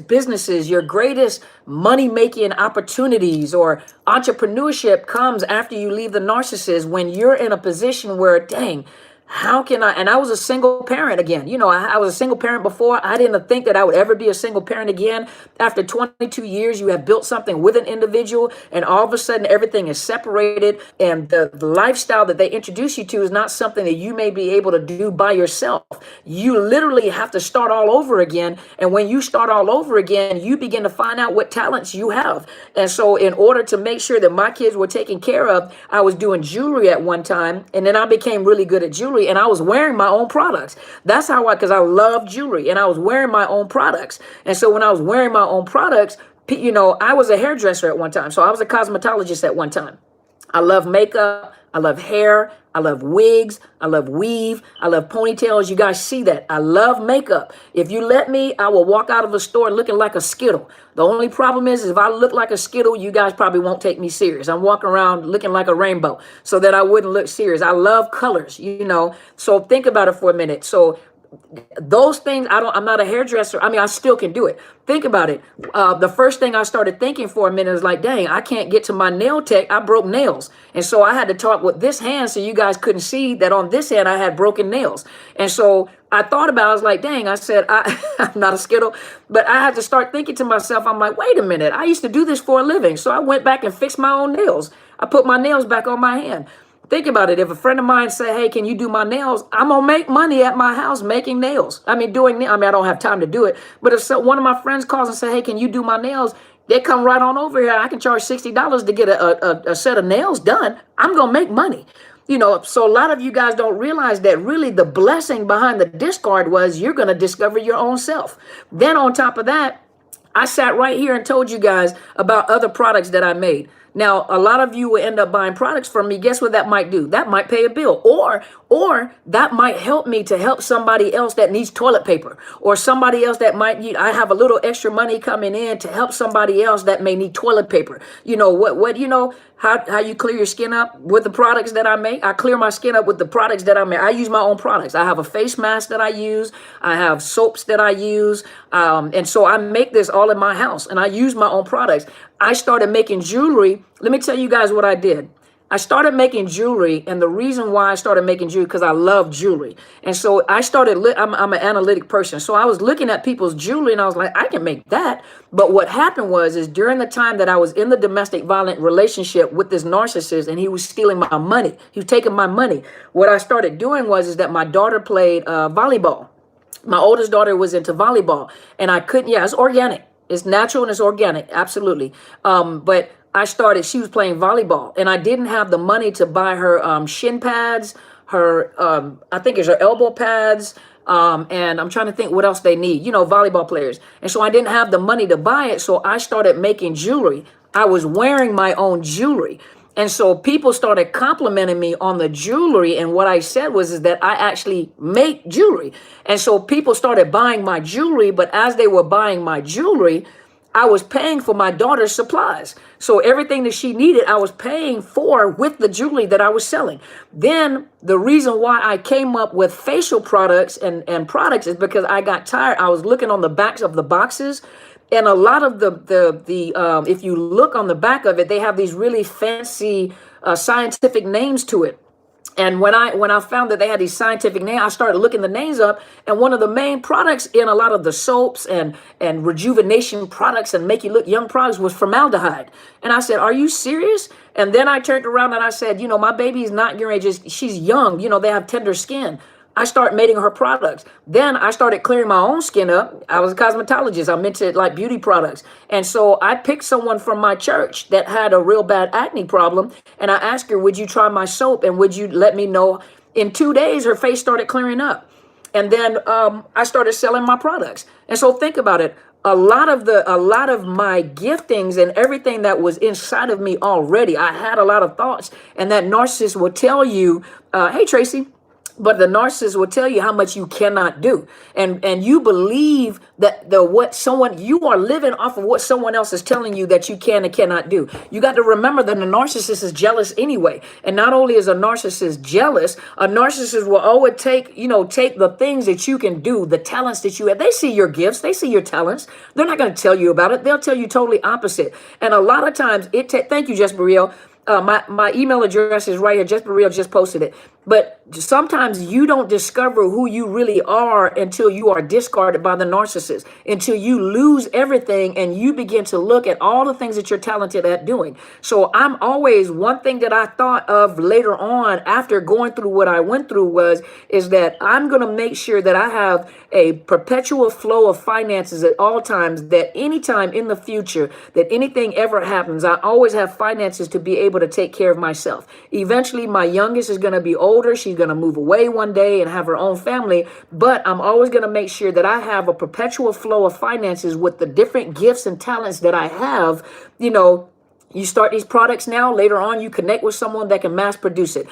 businesses, your greatest money-making opportunities or entrepreneurship comes after you leave the narcissist, when you're in a position where, dang, how can I? And I was a single parent again. I was a single parent before. I didn't think that I would ever be a single parent again. After 22 years, you have built something with an individual, and all of a sudden everything is separated. And the lifestyle that they introduce you to is not something that you may be able to do by yourself. You literally have to start all over again. And when you start all over again, you begin to find out what talents you have. And so in order to make sure that my kids were taken care of, I was doing jewelry at one time, and then I became really good at jewelry. And I was wearing my own products. That's how because I love jewelry, and I was wearing my own products. And so when I was wearing my own products, I was a hairdresser at one time. So I was a cosmetologist at one time. I love makeup. I love hair. I love wigs. I love weave. I love ponytails. You guys see that. I love makeup. If you let me, I will walk out of a store looking like a Skittle. The only problem is if I look like a Skittle, you guys probably won't take me serious. I'm walking around looking like a rainbow so that I wouldn't look serious. I love colors, So think about it for a minute. So those things, I'm not a hairdresser. I still can do it. Think about it. The first thing I started thinking for a minute was like, dang, I can't get to my nail tech. I broke nails. And so I had to talk with this hand so you guys couldn't see that on this hand I had broken nails. And so I thought about it. I was like, dang, I said, I'm not a Skittle. But I had to start thinking to myself, I'm like, wait a minute. I used to do this for a living. So I went back and fixed my own nails. I put my nails back on my hand. Think about it. If a friend of mine say, hey, can you do my nails? I'm going to make money at my house making nails. I don't have time to do it. But if one of my friends calls and say, hey, can you do my nails? They come right on over here. I can charge $60 to get a set of nails done. I'm going to make money. So a lot of you guys don't realize that really the blessing behind the discard was you're going to discover your own self. Then on top of that, I sat right here and told you guys about other products that I made. Now, a lot of you will end up buying products from me. Guess what that might do? That might pay a bill, or that might help me to help somebody else that needs toilet paper, or somebody else that might need. I have a little extra money coming in to help somebody else that may need toilet paper. You know what? You know how you clear your skin up with the products that I make. I clear my skin up with the products that I make. I use my own products. I have a face mask that I use. I have soaps that I use, and so I make this all in my house, and I use my own products. I started making jewelry. Let me tell you guys what I did. I started making jewelry, and the reason why I started making jewelry because I love jewelry. And so I started, I'm an analytic person. So I was looking at people's jewelry and I was like, I can make that. But what happened is during the time that I was in the domestic violent relationship with this narcissist and he was stealing my money, he was taking my money. What I started doing is that my daughter played volleyball. My oldest daughter was into volleyball and I couldn't, it's organic. It's natural and it's organic. Absolutely. But she was playing volleyball and I didn't have the money to buy her shin pads, her, I think it's her elbow pads. And I'm trying to think what else they need, volleyball players. And so I didn't have the money to buy it. So I started making jewelry. I was wearing my own jewelry. And so people started complimenting me on the jewelry. And what I said is that I actually make jewelry. And so people started buying my jewelry. But as they were buying my jewelry, I was paying for my daughter's supplies. So everything that she needed, I was paying for with the jewelry that I was selling. Then the reason why I came up with facial products and products is because I got tired. I was looking on the backs of the boxes. And a lot of the if you look on the back of it, they have these really fancy scientific names to it. And when I found that they had these scientific names, I started looking the names up. And one of the main products in a lot of the soaps and rejuvenation products and make you look young products was formaldehyde. And I said, are you serious? And then I turned around and I said, my baby is not your age. She's young. They have tender skin. I started making her products. Then I started clearing my own skin up. I was a cosmetologist. I'm into like beauty products. And so I picked someone from my church that had a real bad acne problem. And I asked her, would you try my soap? And would you let me know? In 2 days, her face started clearing up. And then I started selling my products. And so think about it. A lot of my giftings and everything that was inside of me already, I had a lot of thoughts. And that narcissist will tell you, hey, Tracy, but the narcissist will tell you how much you cannot do. And you believe that you are living off of what someone else is telling you that you can and cannot do. You got to remember that the narcissist is jealous anyway. And not only is a narcissist jealous, a narcissist will always take the things that you can do, the talents that you have. They see your gifts, they see your talents. They're not going to tell you about it. They'll tell you totally opposite. And a lot of times thank you, Jess Buriel. My email address is right here. Jess Buriel just posted it. But sometimes you don't discover who you really are until you are discarded by the narcissist, until you lose everything and you begin to look at all the things that you're talented at doing. So I'm always, one thing that I thought of later on after going through what I went through is that I'm going to make sure that I have a perpetual flow of finances at all times, that anytime in the future that anything ever happens, I always have finances to be able to take care of myself. Eventually, my youngest is going to be older. She's going to move away one day and have her own family. But I'm always going to make sure that I have a perpetual flow of finances with the different gifts and talents that I have, You start these products now, later on, you connect with someone that can mass produce it.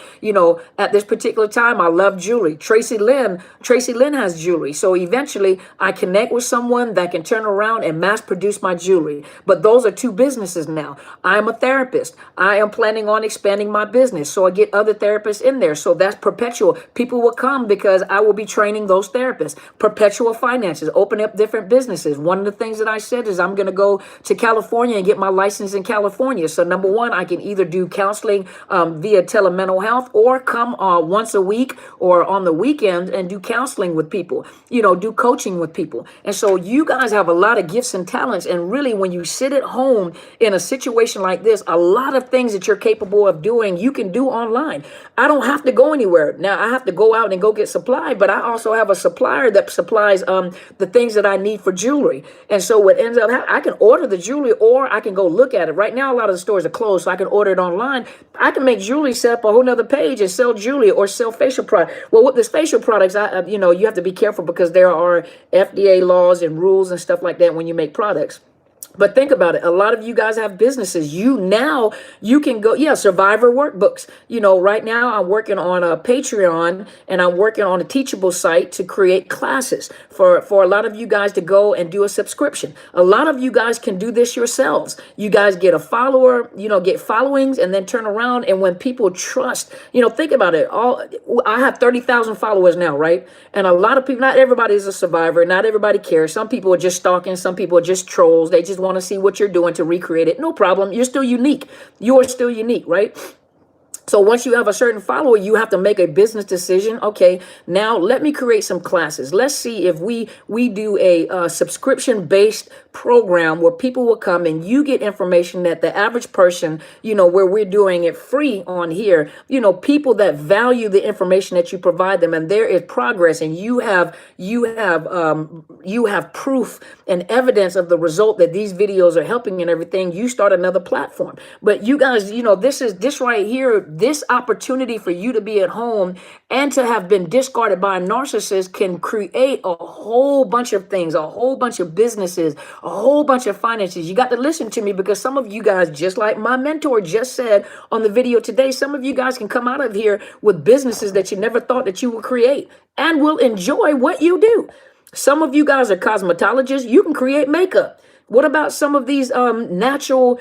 At this particular time, I love jewelry. Tracy Lynn has jewelry. So eventually I connect with someone that can turn around and mass produce my jewelry. But those are two businesses now. I am a therapist. I am planning on expanding my business. So I get other therapists in there. So that's perpetual. People will come because I will be training those therapists. Perpetual finances, open up different businesses. One of the things that I said is I'm going to go to California and get my license in California. So number one, I can either do counseling via telemental health or come once a week or on the weekend and do counseling with people, do coaching with people. And so you guys have a lot of gifts and talents. And really, when you sit at home in a situation like this, a lot of things that you're capable of doing, you can do online. I don't have to go anywhere. Now, I have to go out and go get supply, but I also have a supplier that supplies the things that I need for jewelry. And so what ends up happening, I can order the jewelry or I can go look at it. Right now, a lot of the stores are closed, so I can order it online. I can make jewelry, set up a whole nother page and sell jewelry or sell facial products. Well, with this facial products, you have to be careful because there are FDA laws and rules and stuff like that when you make products. But think about it. A lot of you guys have businesses. You can go, yeah, survivor workbooks. Right now I'm working on a Patreon, and I'm working on a teachable site to create classes for a lot of you guys to go and do a subscription. A lot of you guys can do this yourselves. You guys get a follower, get followings, and then turn around. And when people trust, think about it. I have 30,000 followers now, right? And a lot of people, not everybody is a survivor. Not everybody cares. Some people are just stalking. Some people are just trolls. They just want to see what you're doing to recreate it. No problem. You're still unique. You are still unique, right? So once you have a certain follower, you have to make a business decision. Okay, now let me create some classes. Let's see if we do a subscription based program where people will come and you get information that the average person, where we're doing it free on here, people that value the information that you provide them, and there is progress, and you have proof and evidence of the result that these videos are helping and everything. You start another platform. But you guys, this right here, this opportunity for you to be at home and to have been discarded by a narcissist can create a whole bunch of things, a whole bunch of businesses, a whole bunch of finances. You got to listen to me, because some of you guys, just like my mentor just said on the video today, some of you guys can come out of here with businesses that you never thought that you would create and will enjoy what you do. Some of you guys are cosmetologists. You can create makeup. What about some of these natural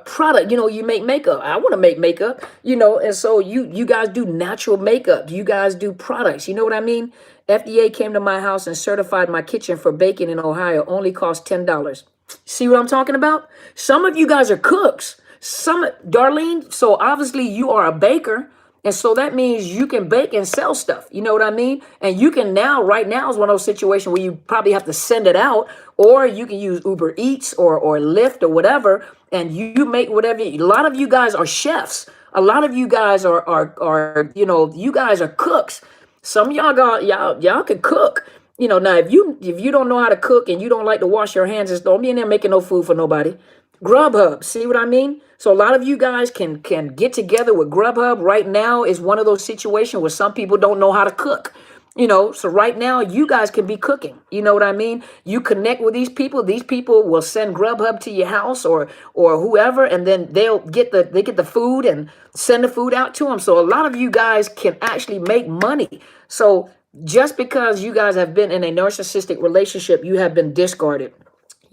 product? You make makeup. I want to make makeup, and so you guys do natural makeup. You guys do products. You know what I mean? FDA came to my house and certified my kitchen for baking in Ohio. Only cost $10. See what I'm talking about? Some of you guys are cooks. Darlene, so obviously you are a baker. And so that means you can bake and sell stuff. You know what I mean? And you can right now is one of those situations where you probably have to send it out, or you can use Uber Eats or Lyft or whatever, and you make whatever. A lot of you guys are chefs. A lot of you guys are you guys are cooks. Some of y'all can cook. Now if you don't know how to cook and you don't like to wash your hands, just don't be in there making no food for nobody. Grubhub, see what I mean? So a lot of you guys can get together with Grubhub. Right now is one of those situations where some people don't know how to cook. So right now you guys can be cooking. You know what I mean? You connect with these people. These people will send Grubhub to your house or whoever, and then they get the food and send the food out to them. So a lot of you guys can actually make money. So just because you guys have been in a narcissistic relationship, you have been discarded.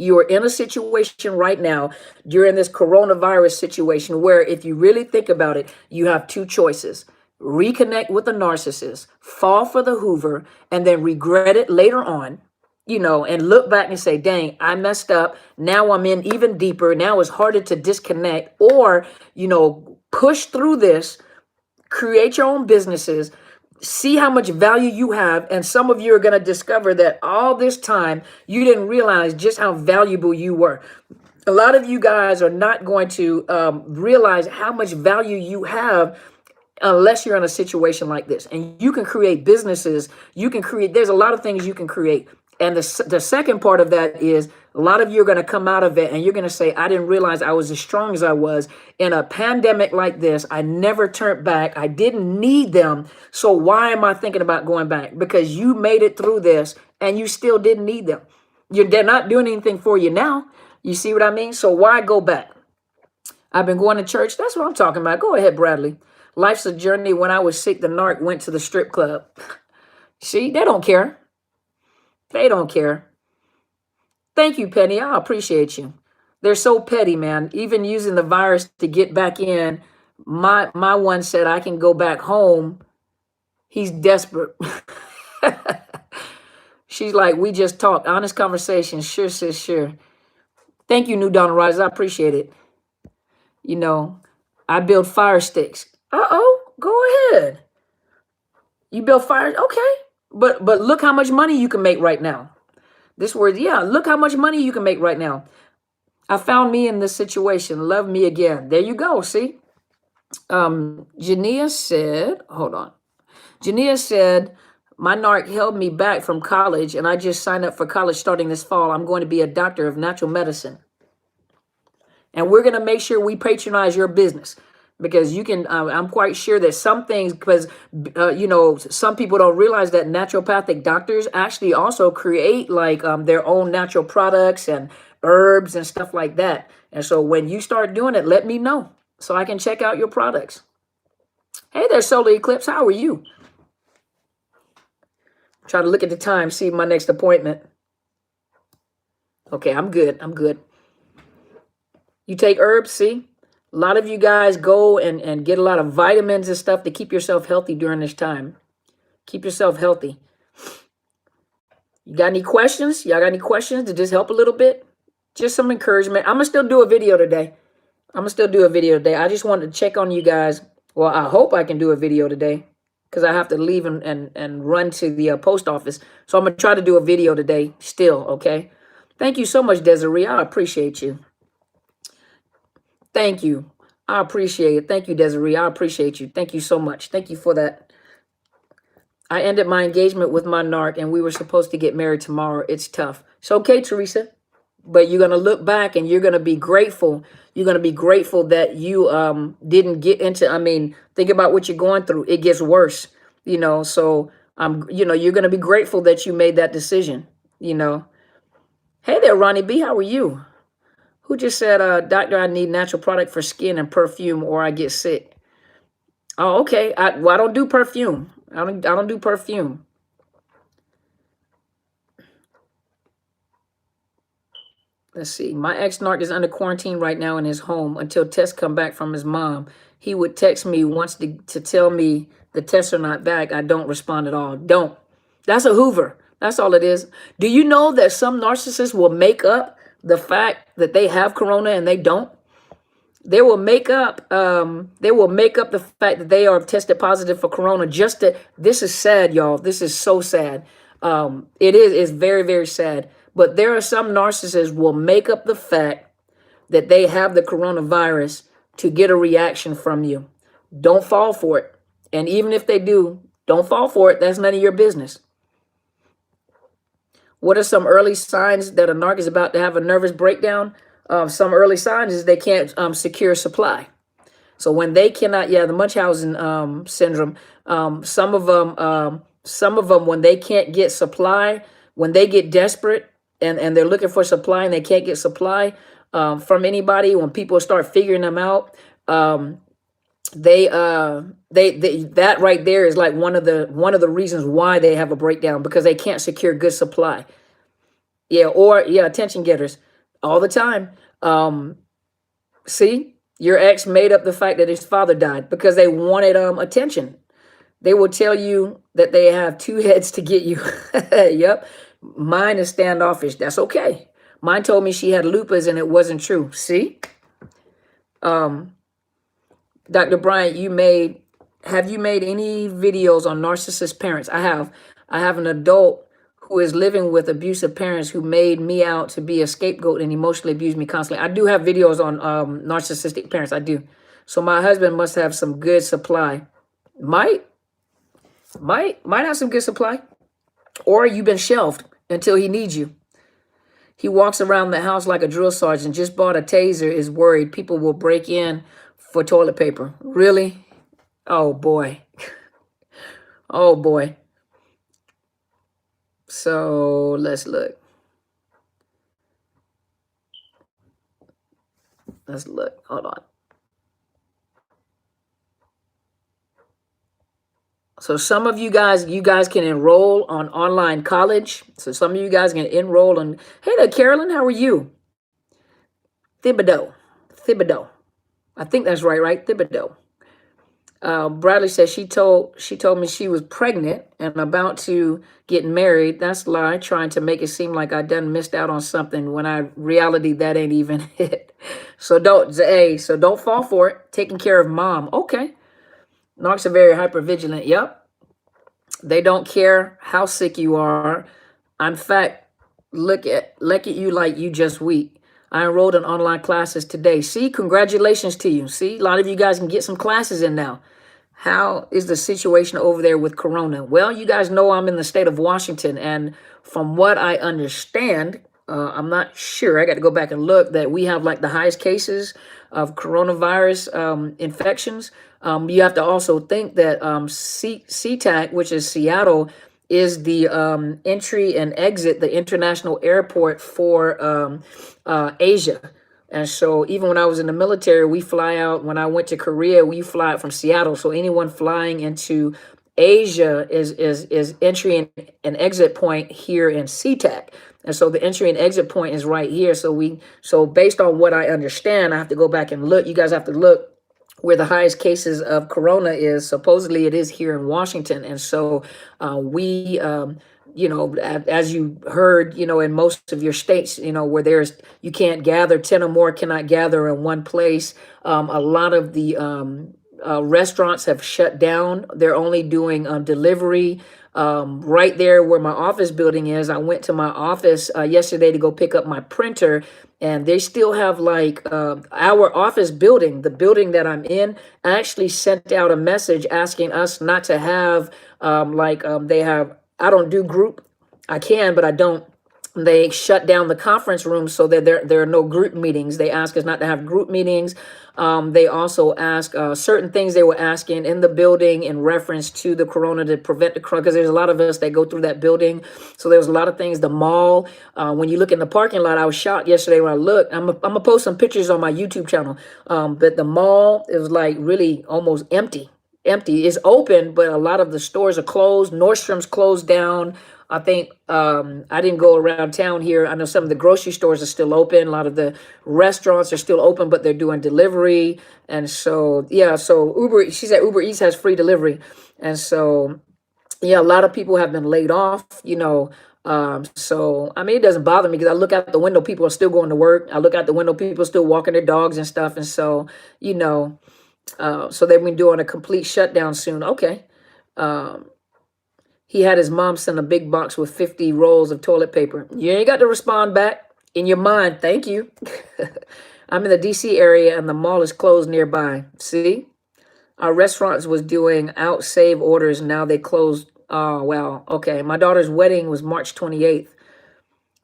You are in a situation right now during this coronavirus situation where, if you really think about it, you have two choices: reconnect with the narcissist, fall for the Hoover, and then regret it later on, and look back and say, dang, I messed up. Now I'm in even deeper. Now it's harder to disconnect. Or, push through this, create your own businesses, see how much value you have. And some of you are going to discover that all this time you didn't realize just how valuable you were. A lot of you guys are not going to realize how much value you have unless you're in a situation like this. And you can create businesses. There's a lot of things you can create. And the second part of that is, a lot of you are going to come out of it and you're going to say, I didn't realize I was as strong as I was in a pandemic like this. I never turned back. I didn't need them. So why am I thinking about going back? Because you made it through this and you still didn't need them. They're not doing anything for you now. You see what I mean? So why go back? I've been going to church. That's what I'm talking about. Go ahead, Bradley. Life's a journey. When I was sick, the narc went to the strip club. See, they don't care. They don't care. Thank you, Penny. I appreciate you. They're so petty, man. Even using the virus to get back in. My one said, I can go back home. He's desperate. She's like, we just talked. Honest conversation. Sure, sis, sure. Thank you, New Dawn Rise. I appreciate it. I build fire sticks. Uh-oh, go ahead. You build fire? Okay. But look how much money you can make right now. Look how much money you can make right now. I found me in this situation. Love me again. There you go. See? Jania said, hold on. Jania said, my narc held me back from college and I just signed up for college starting this fall. I'm going to be a doctor of natural medicine. And we're going to make sure we patronize your business. because you can, I'm quite sure that some things, because, some people don't realize that naturopathic doctors actually also create like their own natural products and herbs and stuff like that. And so when you start doing it, let me know so I can check out your products. Hey there, Solar Eclipse. How are you? Try to look at the time, see my next appointment. Okay, I'm good. I'm good. You take herbs, see? A lot of you guys go and get a lot of vitamins and stuff to keep yourself healthy during this time. Keep yourself healthy. You got any questions? Y'all got any questions? Did this help a little bit? Just some encouragement. I'm going to still do a video today. I just wanted to check on you guys. Well, I hope I can do a video today because I have to leave and run to the post office. So I'm going to try to do a video today still, okay? Thank you so much, Desiree. I appreciate you. Thank you. I appreciate it. Thank you, Desiree. I appreciate you. Thank you so much. Thank you for that. I ended my engagement with my narc and we were supposed to get married tomorrow. It's tough. It's okay, Teresa. But you're going to look back and you're going to be grateful. You're going to be grateful that you didn't get into, think about what you're going through. It gets worse, so you're going to be grateful that you made that decision, Hey there, Ronnie B. How are you? Who just said, doctor, I need natural product for skin and perfume or I get sick. Oh, okay. I don't do perfume. I don't do perfume. Let's see. My ex-narc is under quarantine right now in his home until tests come back from his mom. He would text me once to tell me the tests are not back. I don't respond at all. Don't. That's a hoover. That's all it is. Do you know that some narcissists will make up the fact that they have corona and they don't? They will make up the fact that they are tested positive for corona just to, this is sad, y'all. This is so sad. It's very, very sad. But there are some narcissists will make up the fact that they have the coronavirus to get a reaction from you. Don't fall for it. And even if they do, don't fall for it. That's none of your business. What are some early signs that a narc is about to have a nervous breakdown? Some early signs is they can't secure supply. So when they cannot, the Munchausen syndrome, some of them, when they can't get supply, when they get desperate and they're looking for supply and they can't get supply from anybody, when people start figuring them out, that right there is like one of the reasons why they have a breakdown, because they can't secure good supply. Attention getters all the time. See, your ex made up the fact that his father died because they wanted attention. They will tell you that they have two heads to get you. Yep. Mine is standoffish. That's okay. Mine told me she had lupus and it wasn't true. See? Dr. Bryant, have you made any videos on narcissist parents? I have. I have an adult who is living with abusive parents who made me out to be a scapegoat and emotionally abused me constantly. I do have videos on narcissistic parents. I do. So my husband must have some good supply. Might have some good supply. Or you've been shelved until he needs you. He walks around the house like a drill sergeant, just bought a taser, is worried people will break in for toilet paper. Really? Oh, boy. Oh, boy. So let's look. Hold on. So some of you guys can enroll on online college. So some of you guys can enroll on. Hey there, Carolyn, how are you? Thibodeau. I think that's right? Thibodeau. Bradley says she told me she was pregnant and about to get married. That's a lie, trying to make it seem like I done missed out on something when reality that ain't even it. So don't fall for it. Taking care of mom. Okay. Narcs are very hypervigilant. Yep. They don't care how sick you are. In fact, look at you like you just weak. I enrolled in online classes today. See, congratulations to you. See, a lot of you guys can get some classes in now. How is the situation over there with Corona? Well, you guys know I'm in the state of Washington. And from what I understand, I'm not sure. I got to go back and look that we have like the highest cases of coronavirus infections. You have to also think that SeaTac, which is Seattle, is the entry and exit, the international airport for Asia. And so even when I was in the military, we fly out. When I went to Korea, we fly out from Seattle. So anyone flying into Asia is entry and exit point here in SeaTac. And so the entry and exit point is right here. So based on what I understand, I have to go back and look. You guys have to look where the highest cases of corona is. Supposedly it is here in Washington. And so we as you heard, in most of your states, where you can't gather, 10 or more cannot gather in one place. A lot of the restaurants have shut down. They're only doing delivery. Right there where my office building is, I went to my office yesterday to go pick up my printer, and they still have like our office building, the building that I'm in, actually sent out a message asking us not to have they have, I don't do group. I can, but I don't. They shut down the conference room so that there are no group meetings. They ask us not to have group meetings. They also ask certain things they were asking in the building in reference to the corona, to prevent the corona, because there's a lot of us that go through that building. So there was a lot of things. The mall, when you look in the parking lot, I was shocked yesterday when I looked. I'm gonna post some pictures on my YouTube channel. But the mall, it was like really almost empty. It's open, but a lot of the stores are closed. Nordstrom's closed down. I think I didn't go around town here. I know some of the grocery stores are still open. A lot of the restaurants are still open, but they're doing delivery. And so, she said Uber Eats has free delivery. And so, a lot of people have been laid off, so, I mean, it doesn't bother me because I look out the window, people are still going to work. I look out the window, people are still walking their dogs and stuff. And so, so they've been doing a complete shutdown soon. Okay. He had his mom send a big box with 50 rolls of toilet paper. You ain't got to respond back in your mind. Thank you. I'm in the DC area and the mall is closed nearby. See, our restaurants was doing out save orders. Now they closed. Oh, well, okay. My daughter's wedding was March 28th.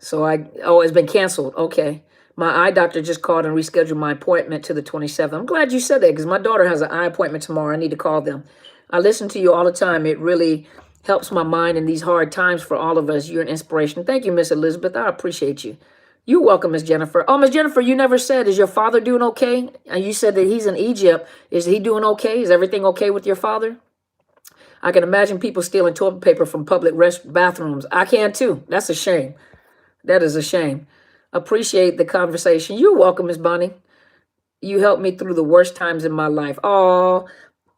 So it's been canceled. Okay. My eye doctor just called and rescheduled my appointment to the 27th. I'm glad you said that because my daughter has an eye appointment tomorrow. I need to call them. I listen to you all the time. It really helps my mind in these hard times for all of us. You're an inspiration. Thank you, Miss Elizabeth. I appreciate you. You're welcome, Miss Jennifer. Oh, Miss Jennifer, you never said, is your father doing okay? And you said that he's in Egypt. Is he doing okay? Is everything okay with your father? I can imagine people stealing toilet paper from public bathrooms. I can too. That's a shame. That is a shame. Appreciate the conversation. You're welcome, Miss Bonnie. You helped me through the worst times in my life. Oh,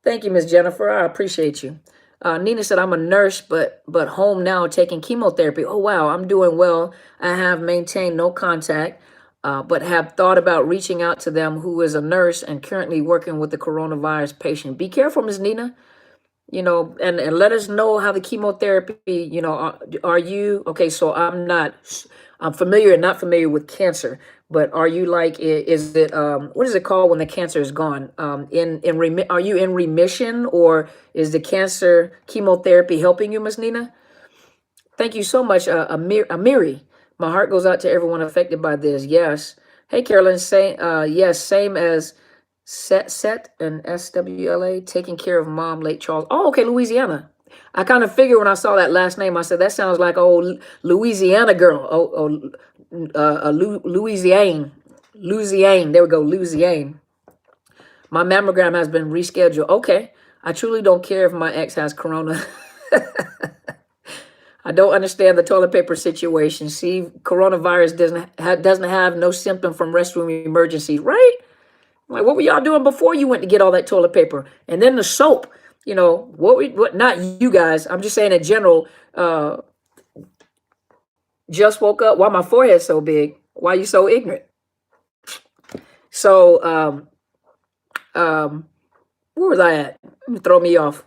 thank you, Miss Jennifer. I appreciate you. Nina said, I'm a nurse, but home now taking chemotherapy. Oh, wow. I'm doing well. I have maintained no contact, but have thought about reaching out to them who is a nurse and currently working with the coronavirus patient. Be careful, Ms. Nina, and let us know how the chemotherapy, are you, okay, so I'm familiar and not familiar with cancer, but are you like, is it, what is it called when the cancer is gone? Are you in remission, or is the cancer chemotherapy helping you, Miss Nina? Thank you so much, Amiri. My heart goes out to everyone affected by this. Yes. Hey, Carolyn, yes, same as Set and SWLA, taking care of mom, late Charles. Oh, okay, Louisiana. I kind of figured when I saw that last name, I said, that sounds like old Louisiana girl. Louisiane. There we go, Louisiane. My mammogram has been rescheduled. Okay. I truly don't care if my ex has corona. I don't understand the toilet paper situation. See, coronavirus doesn't have no symptom from restroom emergencies, right? Like, what were y'all doing before you went to get all that toilet paper? And then the soap, what not you guys, I'm just saying in general, just woke up. Why my forehead so big? Why you so ignorant? So, where was I at? Throw me off.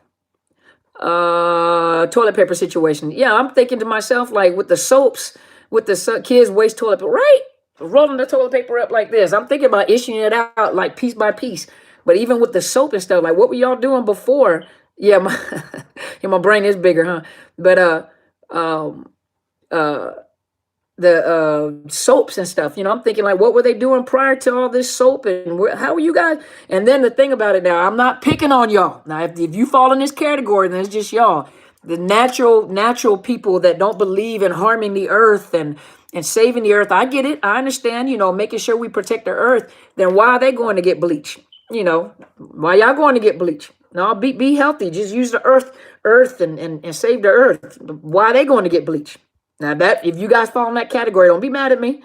Toilet paper situation. Yeah, I'm thinking to myself, like with the soaps, with the kids waste toilet paper, right? Rolling the toilet paper up like this. I'm thinking about issuing it out like piece by piece. But even with the soap and stuff, like what were y'all doing before? Yeah, my brain is bigger, huh? But soaps and stuff. I'm thinking like, what were they doing prior to all this soap, and how are you guys? And then the thing about it, now I'm not picking on y'all. Now, if you fall in this category, then it's just y'all, the natural people that don't believe in harming the earth and saving the earth. I get it. I understand. Making sure we protect the earth. Then why are they going to get bleached? Why y'all going to get bleached? No, be healthy. Just use the earth and save the earth. Why are they going to get bleached? Now, that if you guys fall in that category, don't be mad at me.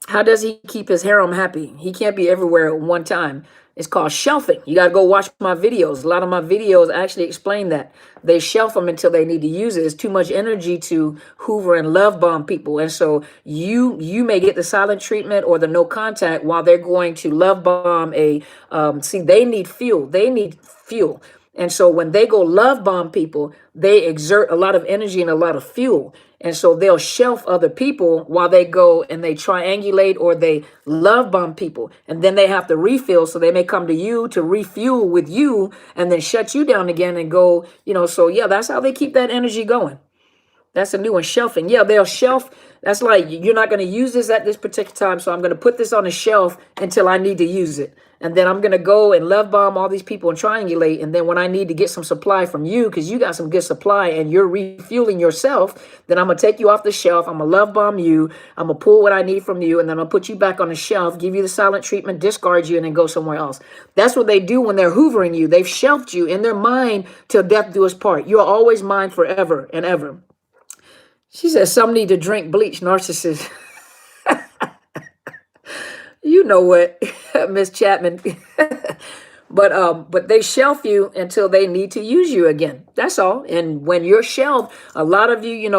How does he keep his harem happy? He can't be everywhere at one time. It's called shelving. You got to go watch my videos. A lot of my videos actually explain that. They shelf them until they need to use it. It's too much energy to hoover and love bomb people. And so you may get the silent treatment or the no contact while they're going to love bomb they need fuel. They need fuel. And so when they go love bomb people, they exert a lot of energy and a lot of fuel. And so they'll shelf other people while they go and they triangulate or they love bomb people. And then they have to refill. So they may come to you to refuel with you and then shut you down again and go, so yeah, that's how they keep that energy going. That's a new one, shelving. Yeah, they'll shelf. That's like, you're not going to use this at this particular time, so I'm going to put this on the shelf until I need to use it. And then I'm going to go and love bomb all these people and triangulate. And then when I need to get some supply from you, because you got some good supply and you're refueling yourself, then I'm going to take you off the shelf. I'm going to love bomb you. I'm going to pull what I need from you. And then I'll put you back on the shelf, give you the silent treatment, discard you, and then go somewhere else. That's what they do when they're hoovering you. They've shelved you in their mind till death do us part. You're always mine forever and ever. She says some need to drink bleach, narcissist. You know what, Miss Chapman. But they shelf you until they need to use you again. That's all. And when you're shelved, a lot of you,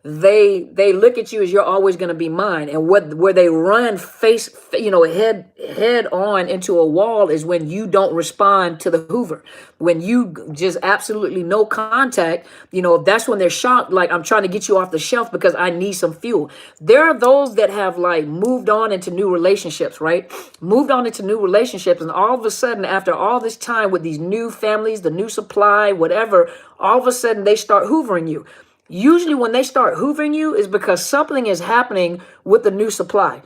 they look at you as you're always going to be mine. And where they run head on into a wall is when you don't respond to the hoover. When you just absolutely no contact, that's when they're shocked. Like, I'm trying to get you off the shelf because I need some fuel. There are those that have like moved on into new relationships, right? Moved on into new relationships. And all of a sudden, after all this time with these new families, the new supply, whatever, all of a sudden they start hoovering you. Usually when they start hoovering you is because something is happening with the new supply.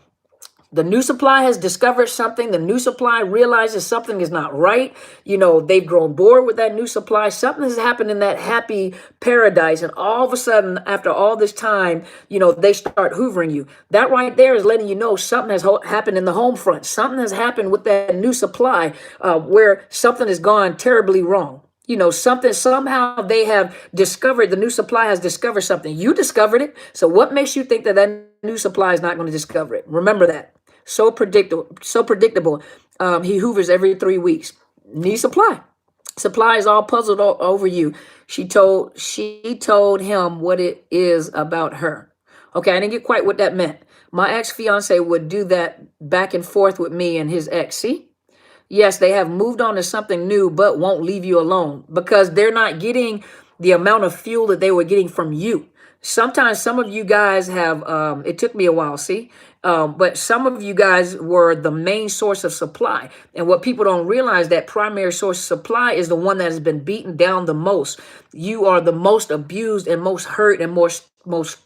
The new supply has discovered something. The new supply realizes something is not right. They've grown bored with that new supply. Something has happened in that happy paradise. And all of a sudden, after all this time, they start hoovering you. That right there is letting you know something has happened in the home front. Something has happened with that new supply where something has gone terribly wrong. Somehow they have discovered, the new supply has discovered something. You discovered it. So what makes you think that new supply is not going to discover it? Remember that. So predictable. He hoovers every 3 weeks. Need supply. Supply is all puzzled over you. She told him what it is about her. Okay, I didn't get quite what that meant. My ex-fiance would do that back and forth with me and his ex. See? Yes, they have moved on to something new, but won't leave you alone because they're not getting the amount of fuel that they were getting from you. Sometimes some of you guys have, it took me a while, see? But some of you guys were the main source of supply. And what people don't realize, that primary source of supply is the one that has been beaten down the most. You are the most abused and most hurt and most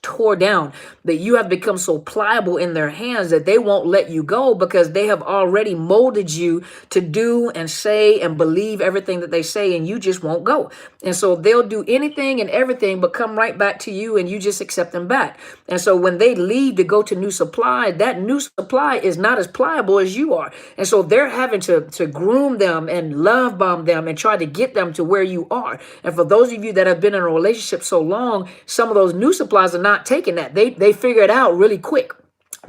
tore down, that you have become so pliable in their hands that they won't let you go because they have already molded you to do and say and believe everything that they say, and you just won't go. And so they'll do anything and everything but come right back to you, and you just accept them back. And so when they leave to go to new supply, that new supply is not as pliable as you are. And so they're having to groom them and love bomb them and try to get them to where you are. And for those of you that have been in a relationship so long, some of those new supplies are not taking that. They figure it out really quick.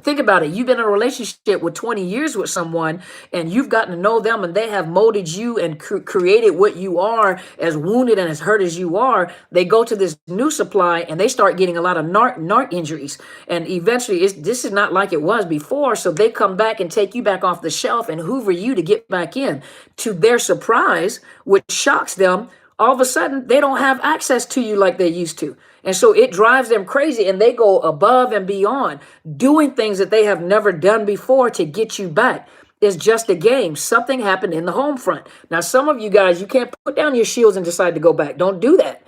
Think about it. You've been in a relationship with 20 years with someone, and you've gotten to know them, and they have molded you and created what you are, as wounded and as hurt as you are. They go to this new supply and they start getting a lot of narc injuries. And eventually this is not like it was before. So they come back and take you back off the shelf and hoover you to get back in. To their surprise, which shocks them, all of a sudden they don't have access to you like they used to. And so it drives them crazy, and they go above and beyond, doing things that they have never done before to get you back. It's just a game. Something happened in the home front. Now, some of you guys, you can't put down your shields and decide to go back. Don't do that.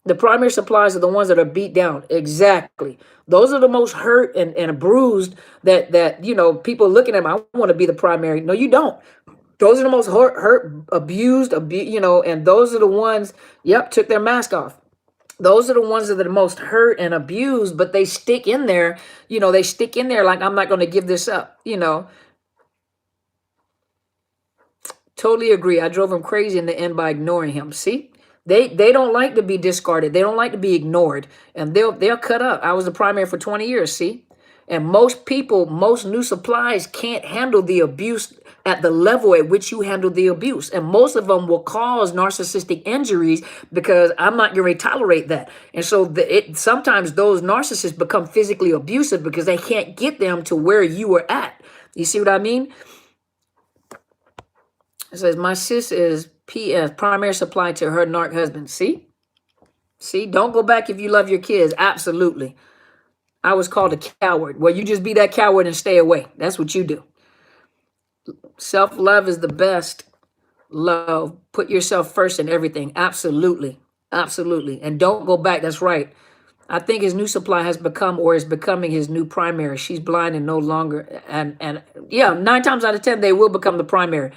The primary supplies are the ones that are beat down. Exactly. Those are the most hurt and bruised that, people looking at them, I want to be the primary. No, you don't. Those are the most hurt, abused, and those are the ones, yep, took their mask off. Those are the ones that are the most hurt and abused, but they stick in there, they stick in there like, I'm not going to give this up. Totally agree. I drove him crazy in the end by ignoring him. See, they don't like to be discarded. They don't like to be ignored, and they'll cut up. I was the primary for 20 years. See, and most people, most new supplies can't handle the abuse at the level at which you handle the abuse, and most of them will cause narcissistic injuries because I'm not going to tolerate that. And so sometimes those narcissists become physically abusive because they can't get them to where you were at. You see what I mean? It says, my sis is PS, primary supply to her narc husband. See? Don't go back if you love your kids. Absolutely. I was called a coward. Well, you just be that coward and stay away. That's what you do. Self-love is the best love. Put yourself first in everything. Absolutely. Absolutely. And don't go back. That's right. I think his new supply has become or is becoming his new primary. She's blind and no longer. And yeah, 9 times out of 10, they will become the primary.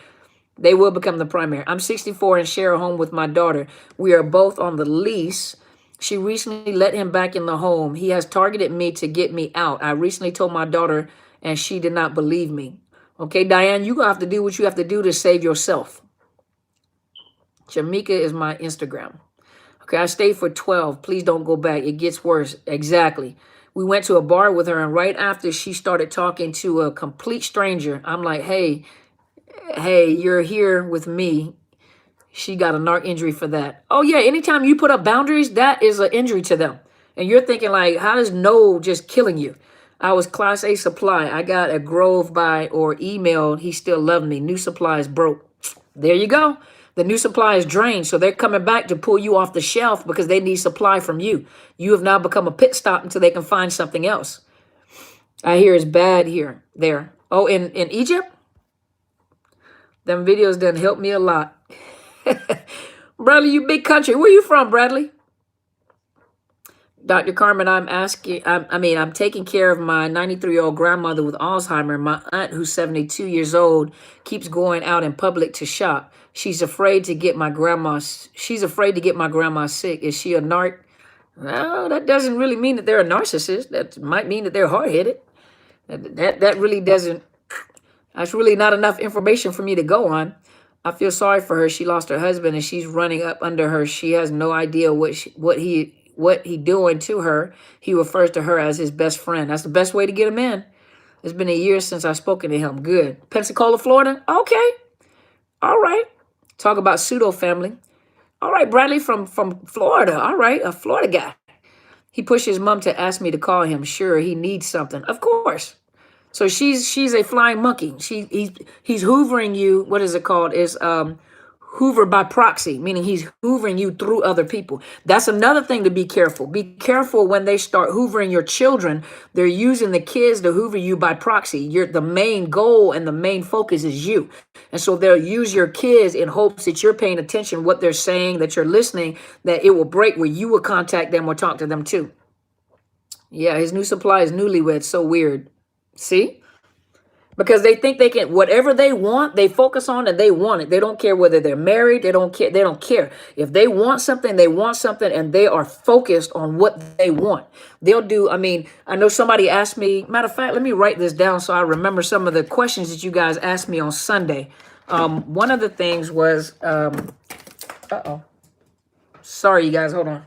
They will become the primary. I'm 64 and share a home with my daughter. We are both on the lease. She recently let him back in the home. He has targeted me to get me out. I recently told my daughter and she did not believe me. Okay, Diane, you're going to have to do what you have to do to save yourself. Jamaica is my Instagram. Okay, I stayed for 12. Please don't go back. It gets worse. Exactly. We went to a bar with her, and right after she started talking to a complete stranger, I'm like, hey, you're here with me. She got a narc injury for that. Oh, yeah, anytime you put up boundaries, that is an injury to them. And you're thinking, like, how does no just killing you? I was class A supply. I got a Grove by or emailed. He still loved me. New supply is broke. There you go. The new supply is drained. So they're coming back to pull you off the shelf because they need supply from you. You have now become a pit stop until they can find something else. I hear it's bad there. Oh, in Egypt? Them videos done helped me a lot. Bradley, you big country. Where you from, Bradley? Dr. Carmen, I'm taking care of my 93-year-old grandmother with Alzheimer. My aunt, who's 72 years old, keeps going out in public to shop. She's afraid to get my grandma sick. Is she a narc? Well, that doesn't really mean that they're a narcissist. That might mean that they're hard-headed. That really doesn't. That's really not enough information for me to go on. I feel sorry for her. She lost her husband and she's running up under her. She has no idea what he doing to her. He refers to her as his best friend. That's the best way to get him in. It's been a year since I've spoken to him. Good. Pensacola, Florida? Okay. All right. Talk about pseudo family. All right, Bradley from Florida. All right, a Florida guy. He pushed his mom to ask me to call him. Sure, he needs something. Of course. So she's a flying monkey. He's hoovering you. What is it called? Is hoover by proxy, meaning he's hoovering you through other people. That's another thing to be careful. Be careful when they start hoovering your children. They're using the kids to hoover you by proxy. The main goal and the main focus is you. And so they'll use your kids in hopes that you're paying attention, what they're saying, that you're listening, that it will break where you will contact them or talk to them too. Yeah, his new supply is newlywed. So weird. See? Because they think they can, whatever they want, they focus on and they want it. They don't care whether they're married. They don't care. They don't care. If they want something, they want something, and they are focused on what they want. They'll do, I know somebody asked me, matter of fact, let me write this down so I remember some of the questions that you guys asked me on Sunday. One of the things was, sorry, you guys, hold on.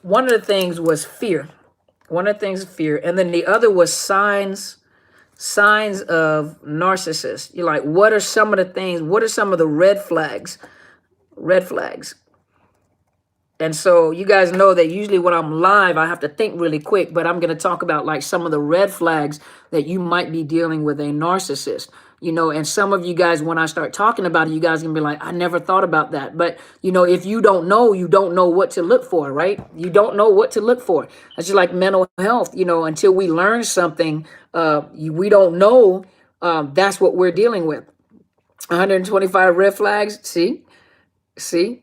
One of the things was fear. One of the things is fear. And then the other was signs of narcissists. You're like, what are some of the things? What are some of the red flags? Red flags. And so you guys know that usually when I'm live, I have to think really quick, but I'm going to talk about like some of the red flags that you might be dealing with a narcissist. And some of you guys, when I start talking about it, you guys can be like, I never thought about that. But, if you don't know, you don't know what to look for, right? You don't know what to look for. It's just like mental health, until we learn something, we don't know. That's what we're dealing with. 125 red flags. See, See?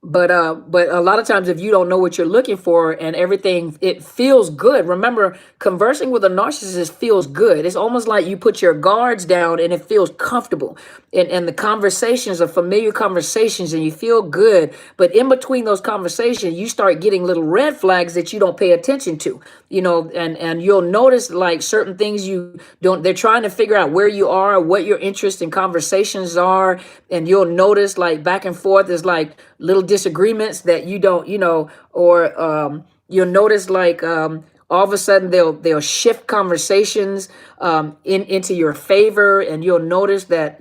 But a lot of times if you don't know what you're looking for and everything, it feels good. Remember, conversing with a narcissist feels good. It's almost like you put your guards down and it feels comfortable. And the conversations are familiar conversations and you feel good. But in between those conversations, you start getting little red flags that you don't pay attention to, and you'll notice like certain things you don't, they're trying to figure out where you are, what your interest in conversations are. And you'll notice like back and forth is like little disagreements that you don't, or you'll notice like all of a sudden they'll shift conversations into your favor, and you'll notice that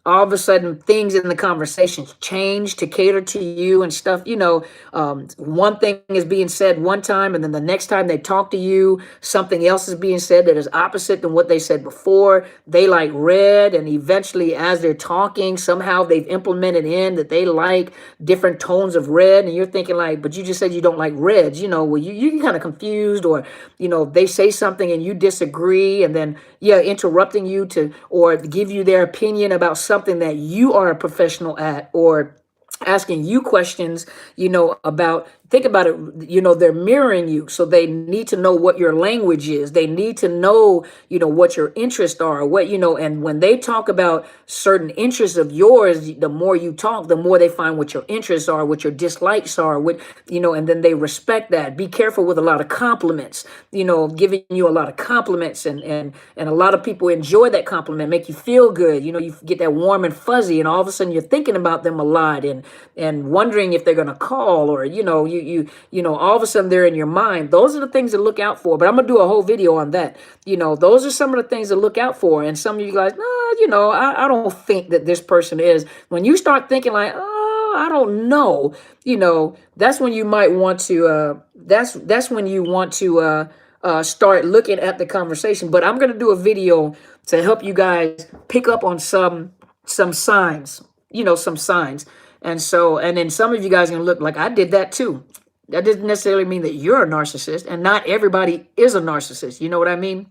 all of a sudden things in the conversations change to cater to you and stuff. One thing is being said one time, and then the next time they talk to you, something else is being said that is opposite than what they said before. They like red, and eventually as they're talking, somehow they've implemented in that they like different tones of red, and you're thinking like, but you just said you don't like reds. Well, you get kind of confused, or they say something and you disagree, and then interrupting you to or give you their opinion about something that you are a professional at, or asking you questions, about, think about it, they're mirroring you. So they need to know what your language is. They need to know, what your interests are, and when they talk about certain interests of yours, the more you talk, the more they find what your interests are, what your dislikes are, and then they respect that. Be careful with a lot of compliments, giving you a lot of compliments, and a lot of people enjoy that compliment, make you feel good. You get that warm and fuzzy, and all of a sudden you're thinking about them a lot, and wondering if they're going to call, or all of a sudden they're in your mind. Those are the things to look out for. But I'm gonna do a whole video on that. Those are some of the things to look out for. And some of you guys, no, I don't think that this person is. When you start thinking like, oh, I don't know, that's when you might want to. That's when you want to start looking at the conversation. But I'm gonna do a video to help you guys pick up on some signs. Some signs. And then some of you guys are going to look like I did that too. That doesn't necessarily mean that you're a narcissist, and not everybody is a narcissist. You know what I mean?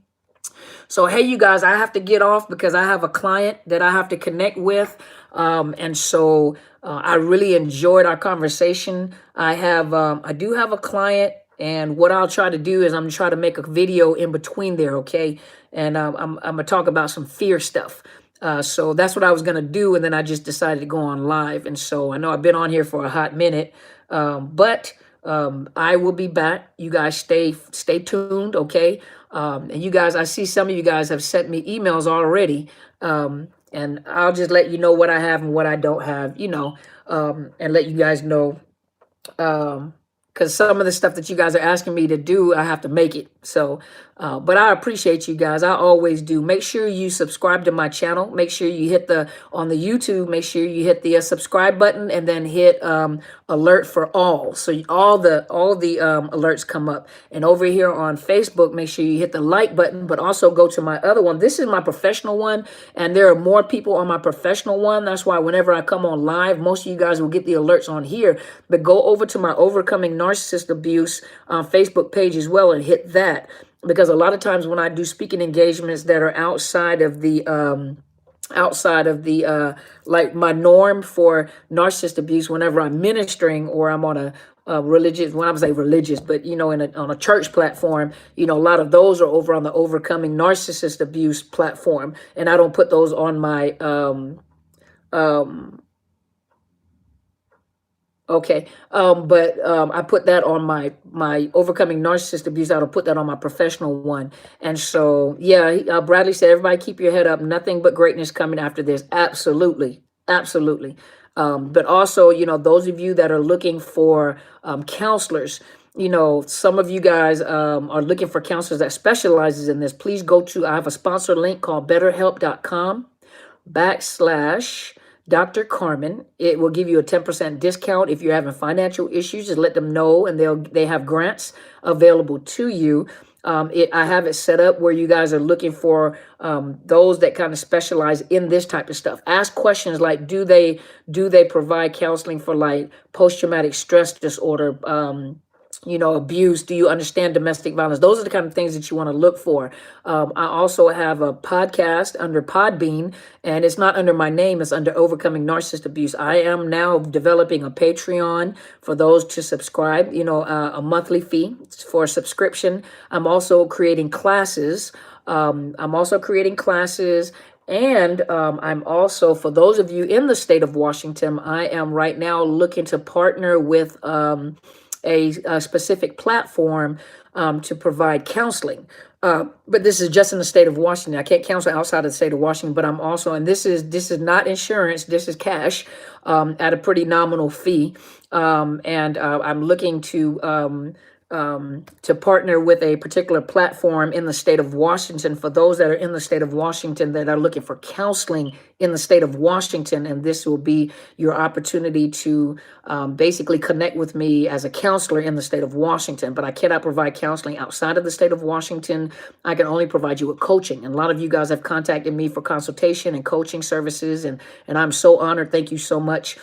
So, hey, you guys, I have to get off because I have a client that I have to connect with. I really enjoyed our conversation. I do have a client, and what I'll try to do is I'm going to try to make a video in between there. Okay. And I'm going to talk about some fear stuff. So that's what I was going to do. And then I just decided to go on live. And so I know I've been on here for a hot minute, but I will be back. You guys stay tuned. Okay. And you guys, I see some of you guys have sent me emails already. And I'll just let you know what I have and what I don't have, and let you guys know, because some of the stuff that you guys are asking me to do, I have to make it. So, but I appreciate you guys. I always do. Make sure you subscribe to my channel. Make sure you hit on the YouTube, make sure you hit the subscribe button, and then hit alert for all. So all the alerts come up. And over here on Facebook, make sure you hit the like button, but also go to my other one. This is my professional one, and there are more people on my professional one. That's why whenever I come on live, most of you guys will get the alerts on here. But go over to my Overcoming Narcissist Abuse Facebook page as well and hit that. Because a lot of times when I do speaking engagements that are outside of the like my norm for narcissist abuse, whenever I'm ministering or I'm on a religious, when I say religious, but on a church platform, a lot of those are over on the Overcoming Narcissist Abuse platform, and I don't put those on my okay. But I put that on my Overcoming Narcissist Abuse. I'll put that on my professional one. And so, yeah, Bradley said, everybody keep your head up. Nothing but greatness coming after this. Absolutely. Absolutely. But also, those of you that are looking for counselors, some of you guys are looking for counselors that specializes in this. Please go to, I have a sponsor link called BetterHelp.com/Dr. Carmen. It will give you a 10% discount if you're having financial issues. Just let them know, and they have grants available to you. I have it set up where you guys are looking for those that kind of specialize in this type of stuff. Ask questions like, do they provide counseling for like post-traumatic stress disorder, abuse? Do you understand domestic violence? Those are the kind of things that you want to look for. I also have a podcast under Podbean, and it's not under my name, it's under Overcoming Narcissist Abuse. I am now developing a Patreon for those to subscribe, a monthly fee for a subscription. I'm also creating classes. And I'm also, for those of you in the state of Washington, I am right now looking to partner with a specific platform to provide counseling. But this is just in the state of Washington. I can't counsel outside of the state of Washington, but I'm also, and this is not insurance, this is cash at a pretty nominal fee. And I'm looking to partner with a particular platform in the state of Washington for those that are in the state of Washington that are looking for counseling in the state of Washington. And this will be your opportunity to basically connect with me as a counselor in the state of Washington. But I cannot provide counseling outside of the state of Washington. I can only provide you with coaching. And a lot of you guys have contacted me for consultation and coaching services. And I'm so honored. Thank you so much.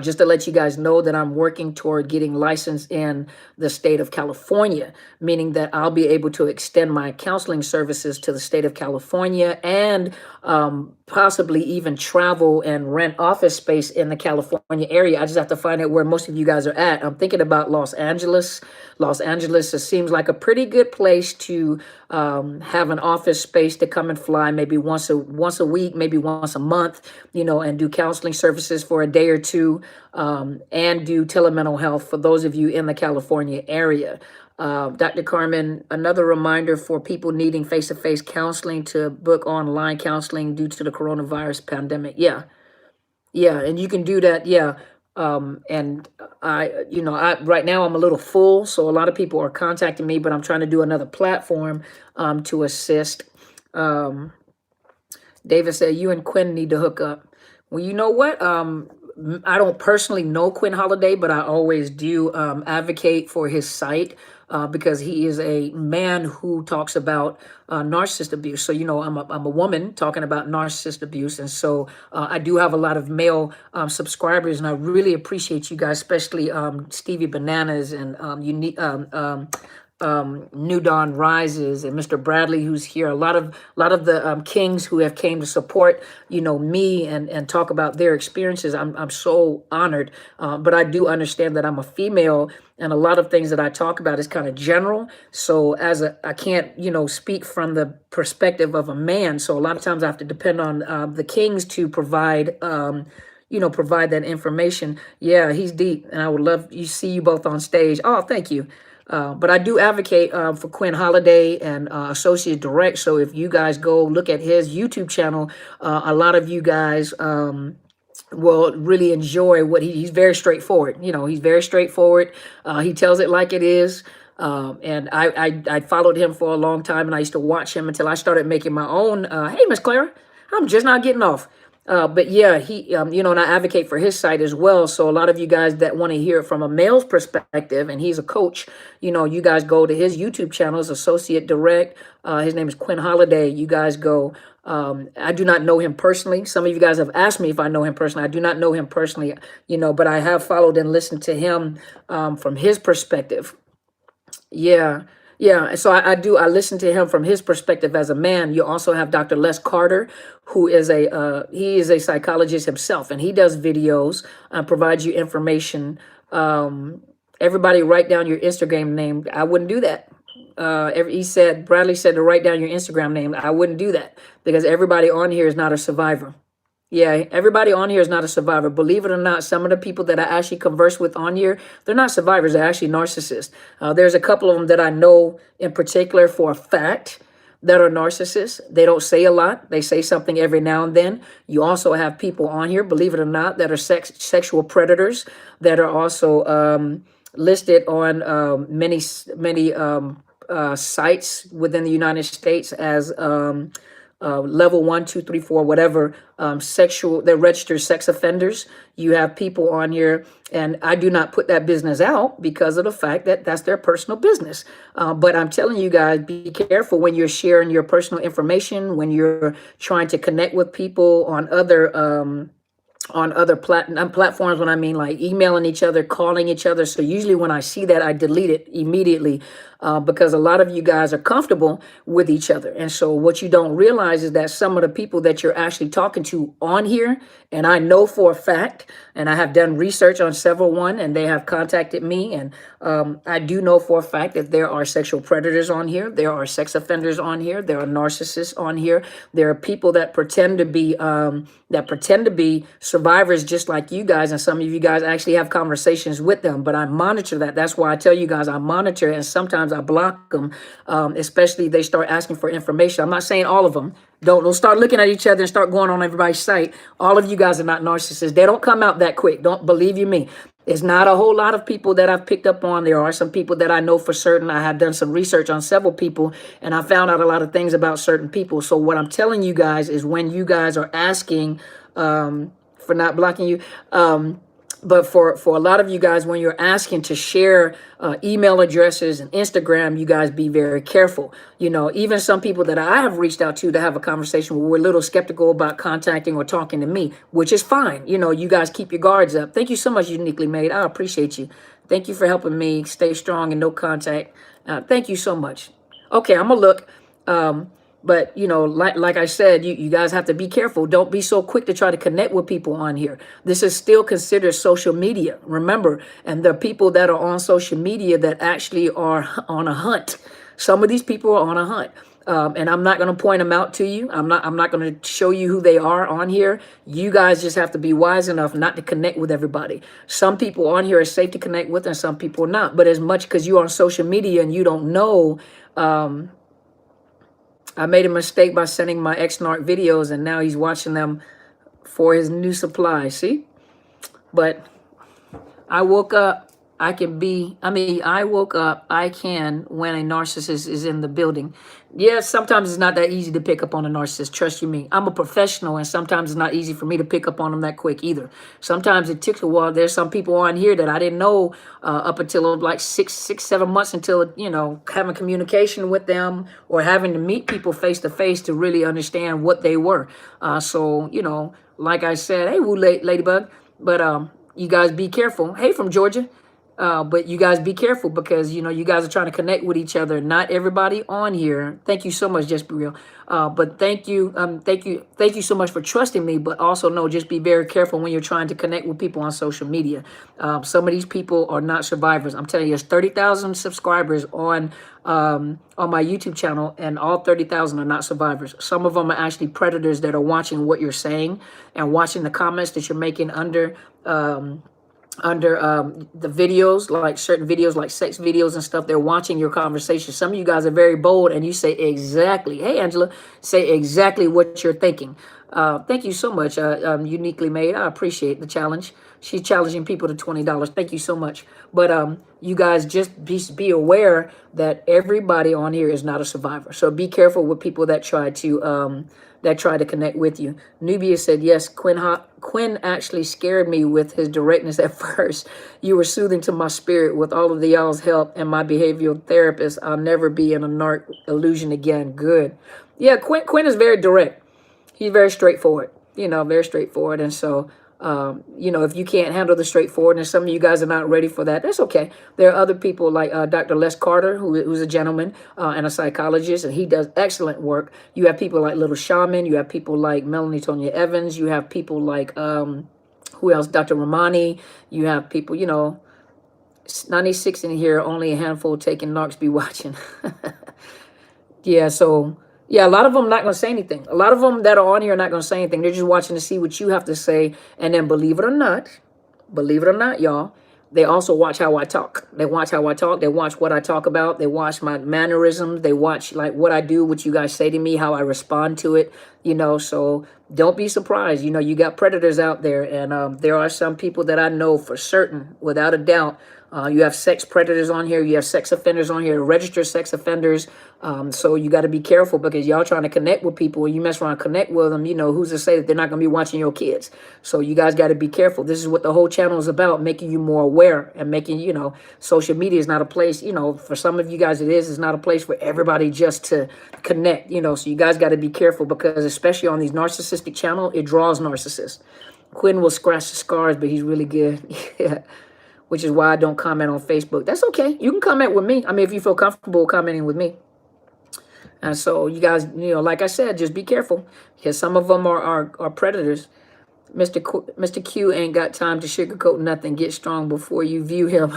Just to let you guys know that I'm working toward getting licensed in the state of California, meaning that I'll be able to extend my counseling services to the state of California and possibly even travel and rent office space in the California area. I just have to find out where most of you guys are at. I'm thinking about Los Angeles. Los Angeles, it seems like a pretty good place to have an office space to come and fly maybe once a week, maybe once a month, and do counseling services for a day or two, and do telemental health for those of you in the California area. Dr. Carmen, another reminder for people needing face-to-face counseling to book online counseling due to the coronavirus pandemic. Yeah, and you can do that. Yeah. And I right now I'm a little full, so a lot of people are contacting me, but I'm trying to do another platform to assist. David said, you and Quinn need to hook up. Well, you know what? I don't personally know Quinn Holiday, but I always do advocate for his site because he is a man who talks about narcissist abuse. So, I'm a woman talking about narcissist abuse. And so I do have a lot of male subscribers, and I really appreciate you guys, especially Stevie Bananas and New Dawn Rises and Mr. Bradley, who's here. A lot of the kings who have came to support, me and talk about their experiences. I'm so honored. But I do understand that I'm a female, and a lot of things that I talk about is kind of general. So I can't, speak from the perspective of a man. So a lot of times I have to depend on the kings to provide provide that information. Yeah, he's deep, and I would love to see you both on stage. Oh, thank you. But I do advocate for Quinn Holiday and Associate Direct. So if you guys go look at his YouTube channel, a lot of you guys will really enjoy what he's very straightforward. He's very straightforward. He tells it like it is. And I followed him for a long time, and I used to watch him until I started making my own. Hey, Miss Clara, I'm just not getting off. But yeah, he, and I advocate for his site as well. So a lot of you guys that want to hear it from a male's perspective, and he's a coach, you guys go to his YouTube channel, his Associate Direct. His name is Quinn Holiday. You guys go. I do not know him personally. Some of you guys have asked me if I know him personally. I do not know him personally, but I have followed and listened to him from his perspective. Yeah. Yeah, so I listen to him from his perspective as a man. You also have Dr. Les Carter, who is he is a psychologist himself, and he does videos, provides you information. Everybody write down your Instagram name. I wouldn't do that. Bradley said to write down your Instagram name. I wouldn't do that because everybody on here is not a survivor. Yeah, everybody on here is not a survivor. Believe it or not, some of the people that I actually converse with on here, they're not survivors. They're actually narcissists. There's a couple of them that I know in particular for a fact that are narcissists. They don't say a lot. They say something every now and then. You also have people on here, believe it or not, that are sexual predators that are also listed on many sites within the United States as level 1, 2, 3, 4, whatever, they're registered sex offenders. You have people on here, and I do not put that business out because of the fact that that's their personal business. But I'm telling you guys, be careful when you're sharing your personal information, when you're trying to connect with people on other on other platforms, when I mean like emailing each other, calling each other. So usually when I see that, I delete it immediately, because a lot of you guys are comfortable with each other. And so what you don't realize is that some of the people that you're actually talking to on here, and I know for a fact, and I have done research on several one, and they have contacted me, and I do know for a fact that there are sexual predators on here, there are sex offenders on here, there are narcissists on here, there are people that pretend to be survivors just like you guys, and some of you guys actually have conversations with them. But I monitor that. That's why I tell you guys I monitor, and sometimes I block them, especially they start asking for information. I'm not saying all of them. Don't start looking at each other and start going on everybody's site. All of you guys are not narcissists. They don't come out that quick. Don't believe you me. There's not a whole lot of people that I've picked up on. There are some people that I know for certain. I have done some research on several people, and I found out a lot of things about certain people. So what I'm telling you guys is, when you guys are asking, for not blocking you, but for a lot of you guys, when you're asking to share email addresses and Instagram, you guys be very careful. Even some people that I have reached out to have a conversation where we're a little skeptical about contacting or talking to me, which is fine. You guys keep your guards up. Thank you so much, Uniquely Made. I appreciate you. Thank you for helping me stay strong and no contact. Thank you so much. Okay, I'm going to look. But, like I said, you guys have to be careful. Don't be so quick to try to connect with people on here. This is still considered social media, remember. And there are people that are on social media that actually are on a hunt. Some of these people are on a hunt. And I'm not going to point them out to you. I'm not going to show you who they are on here. You guys just have to be wise enough not to connect with everybody. Some people on here are safe to connect with, and some people are not. But as much because you're on social media and you don't know, I made a mistake by sending my ex-narc videos, and now he's watching them for his new supply. See? But I woke up. I woke up. I can when a narcissist is in the building. Yes, sometimes it's not that easy to pick up on a narcissist. Trust you me. I'm a professional, and sometimes it's not easy for me to pick up on them that quick either. Sometimes it takes a while. There's some people on here that I didn't know up until like 7 months, until, having communication with them or having to meet people face to face to really understand what they were. So, like I said, hey, woo, ladybug. But you guys be careful. Hey, from Georgia. But you guys be careful, because you guys are trying to connect with each other. Not everybody on here. Thank you so much, just be real. But thank you so much for trusting me. But also just be very careful when you're trying to connect with people on social media. Some of these people are not survivors. I'm telling you, there's 30,000 subscribers on my YouTube channel, and all 30,000 are not survivors. Some of them are actually predators that are watching what you're saying and watching the comments that you're making under the videos, like certain videos, like sex videos and stuff. They're watching your conversation. Some of you guys are very bold, and you say exactly, hey, Angela, say exactly what you're thinking. Thank you so much, Uniquely Made. I appreciate the challenge. She's challenging people to $20. Thank you so much. But you guys just be aware that everybody on here is not a survivor. So be careful with people that try to connect with you. Nubia said, yes, Quinn actually scared me with his directness at first. You were soothing to my spirit. With all of the y'all's help and my behavioral therapist, I'll never be in a narc illusion again. Good. Yeah, Quinn is very direct. He's very straightforward, very straightforward. And so, if you can't handle the straightforwardness, some of you guys are not ready for that. That's okay. There are other people like Dr. Les Carter, who's a gentleman and a psychologist, and he does excellent work. You have people like Little Shaman. You have people like Melanie Tonya Evans. You have people like, who else? Dr. Romani. You have people, 96 in here, only a handful taking narcs be watching. Yeah, so... yeah, a lot of them not going to say anything. A lot of them that are on here are not going to say anything. They're just watching to see what you have to say. And then believe it or not, y'all, they also watch how I talk. They watch how I talk. They watch what I talk about. They watch my mannerisms. They watch like what I do, what you guys say to me, how I respond to it, so don't be surprised. You got predators out there, and there are some people that I know for certain, without a doubt. You have sex predators on here. You have sex offenders on here, registered sex offenders. So you got to be careful, because y'all trying to connect with people. You mess around and connect with them, who's to say that they're not going to be watching your kids? So you guys got to be careful. This is what the whole channel is about, making you more aware and making, social media is not a place, for some of you guys it is. It's not a place for everybody just to connect, so you guys got to be careful, because especially on these narcissistic channels, it draws narcissists. Quinn will scratch the scars, but he's really good. Yeah. Which is why I don't comment on Facebook. That's okay. You can comment with me. I mean, if you feel comfortable commenting with me. And so you guys, like I said, just be careful because some of them are predators. Mr. Q ain't got time to sugarcoat nothing. Get strong before you view him.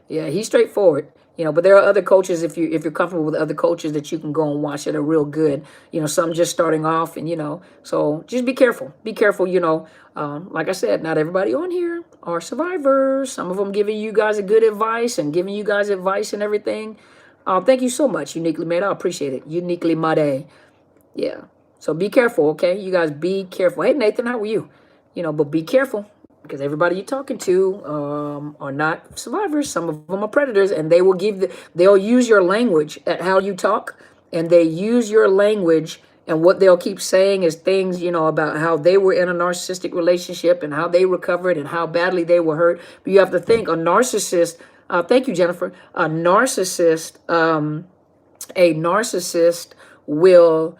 Yeah, he's straightforward. But there are other coaches, if you're comfortable with other coaches, that you can go and watch that are real good. Some just starting off, and so just be careful. Be careful. Like I said, not everybody on here are survivors. Some of them giving you guys a good advice and giving you guys advice and everything. Thank you so much, Uniquely Made. I appreciate it. Uniquely Made. Yeah. So be careful, okay? You guys be careful. Hey, Nathan, how are you? But be careful because everybody you're talking to are not survivors. Some of them are predators, and they'll use your language at how you talk, and they use your language, and what they'll keep saying is things, about how they were in a narcissistic relationship and how they recovered and how badly they were hurt. But you have to think a narcissist, thank you, Jennifer, a narcissist will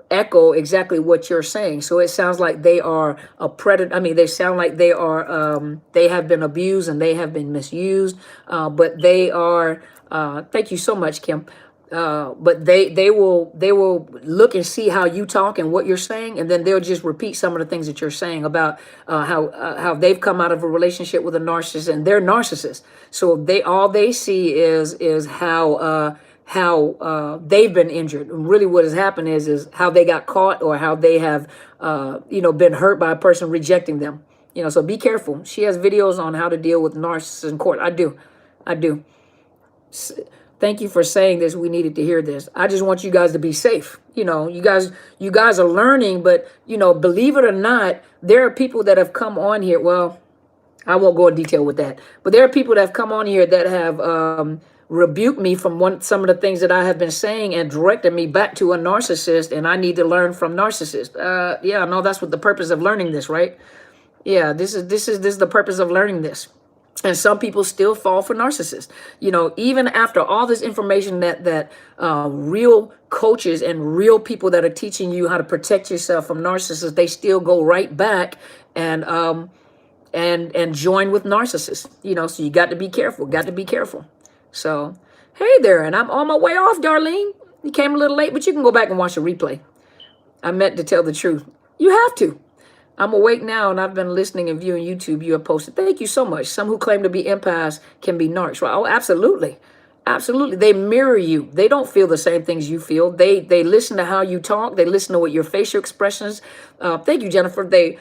echo exactly what you're saying. So it sounds like they are a predator. I mean, they sound like they are, they have been abused and they have been misused, but they are, thank you so much, Kim. But they will look and see how you talk and what you're saying, and then they'll just repeat some of the things that you're saying about how they've come out of a relationship with a narcissist, and they're narcissists. So all they see is how they've been injured. And really, what has happened is how they got caught, or how they have been hurt by a person rejecting them. So be careful. She has videos on how to deal with narcissists in court. I do. Thank you for saying this. We needed to hear this. I just want you guys to be safe. You guys are learning, but believe it or not, there are people that have come on here. Well, I won't go in detail with that, but there are people that have come on here that have rebuked me from some of the things that I have been saying and directed me back to a narcissist, and I need to learn from narcissists. Yeah, no, that's what the purpose of learning this, right? Yeah, this is the purpose of learning this. And some people still fall for narcissists. Even after all this information that real coaches and real people that are teaching you how to protect yourself from narcissists, they still go right back and join with narcissists. So you got to be careful. So, hey there, and I'm on my way off, Darlene. You came a little late, but you can go back and watch the replay. I meant to tell the truth. You have to. I'm awake now, and I've been listening and viewing YouTube. You have posted. Thank you so much. Some who claim to be empaths can be narcs. Right? Oh, absolutely. Absolutely. They mirror you. They don't feel the same things you feel. They listen to how you talk. They listen to what your facial expressions. Thank you, Jennifer. They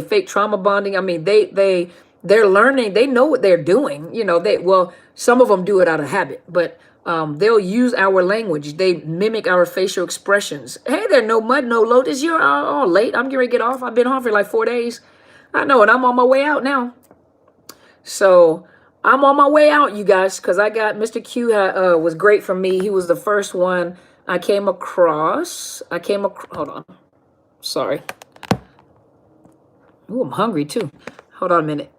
fake trauma bonding. I mean, they're learning. They know what they're doing. Some of them do it out of habit, but they'll use our language. They mimic our facial expressions. Hey there, no mud, no lotus. You're all late. I'm getting ready to get off. I've been off for like 4 days. I know, and I'm on my way out now. So I'm on my way out, you guys, because I got Mr. Q was great for me. He was the first one I came across. Hold on. Sorry. Ooh, I'm hungry too. Hold on a minute.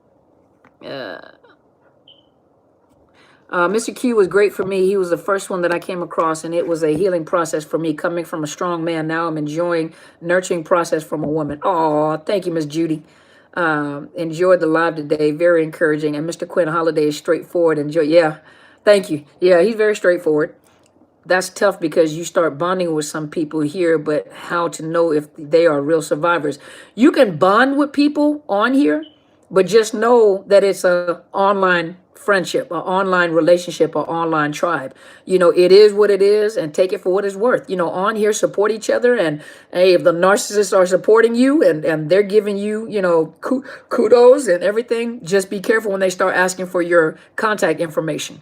Mr. Q was great for me. He was the first one that I came across, and it was a healing process for me. Coming from a strong man, now I'm enjoying nurturing process from a woman. Oh, thank you, Miss Judy. Enjoyed the live today. Very encouraging. And Mr. Quinn Holiday is straightforward. Yeah, thank you. Yeah, he's very straightforward. That's tough because you start bonding with some people here, but how to know if they are real survivors? You can bond with people on here, but just know that it's an online friendship, an online relationship, or online tribe. It is what it is, and take it for what it's worth. On here, support each other, and hey, if the narcissists are supporting you and they're giving you, kudos and everything, just be careful when they start asking for your contact information.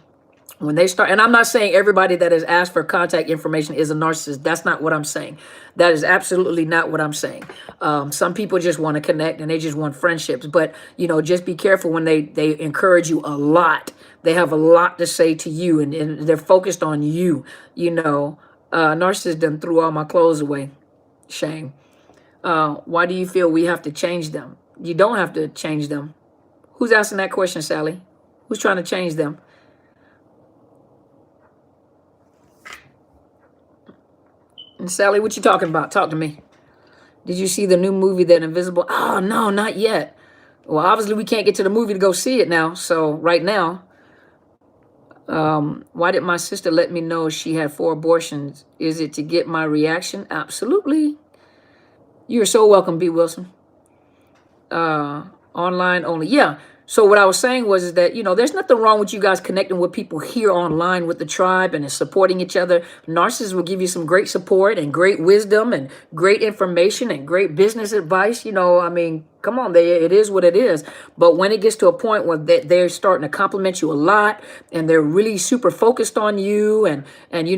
When they start, and I'm not saying everybody that has asked for contact information is a narcissist. That's not what I'm saying. That is absolutely not what I'm saying. Some people just want to connect and they just want friendships. But, just be careful when they encourage you a lot. They have a lot to say to you, and they're focused on you. Narcissist done threw all my clothes away. Shame. Why do you feel we have to change them? You don't have to change them. Who's asking that question, Sally? Who's trying to change them? And Sally, what you talking about? Talk to me. Did you see the new movie, That Invisible? Oh, no, not yet. Well, obviously we can't get to the movie to go see it now. So right now, why did my sister let me know she had 4 abortions? Is it to get my reaction? Absolutely. You're so welcome, B. Wilson. Online only. Yeah. So what I was saying was is that, there's nothing wrong with you guys connecting with people here online with the tribe and supporting each other. Narcissists will give you some great support and great wisdom and great information and great business advice. I mean, come on, it is what it is. But when it gets to a point where they're starting to compliment you a lot and they're really super focused on you and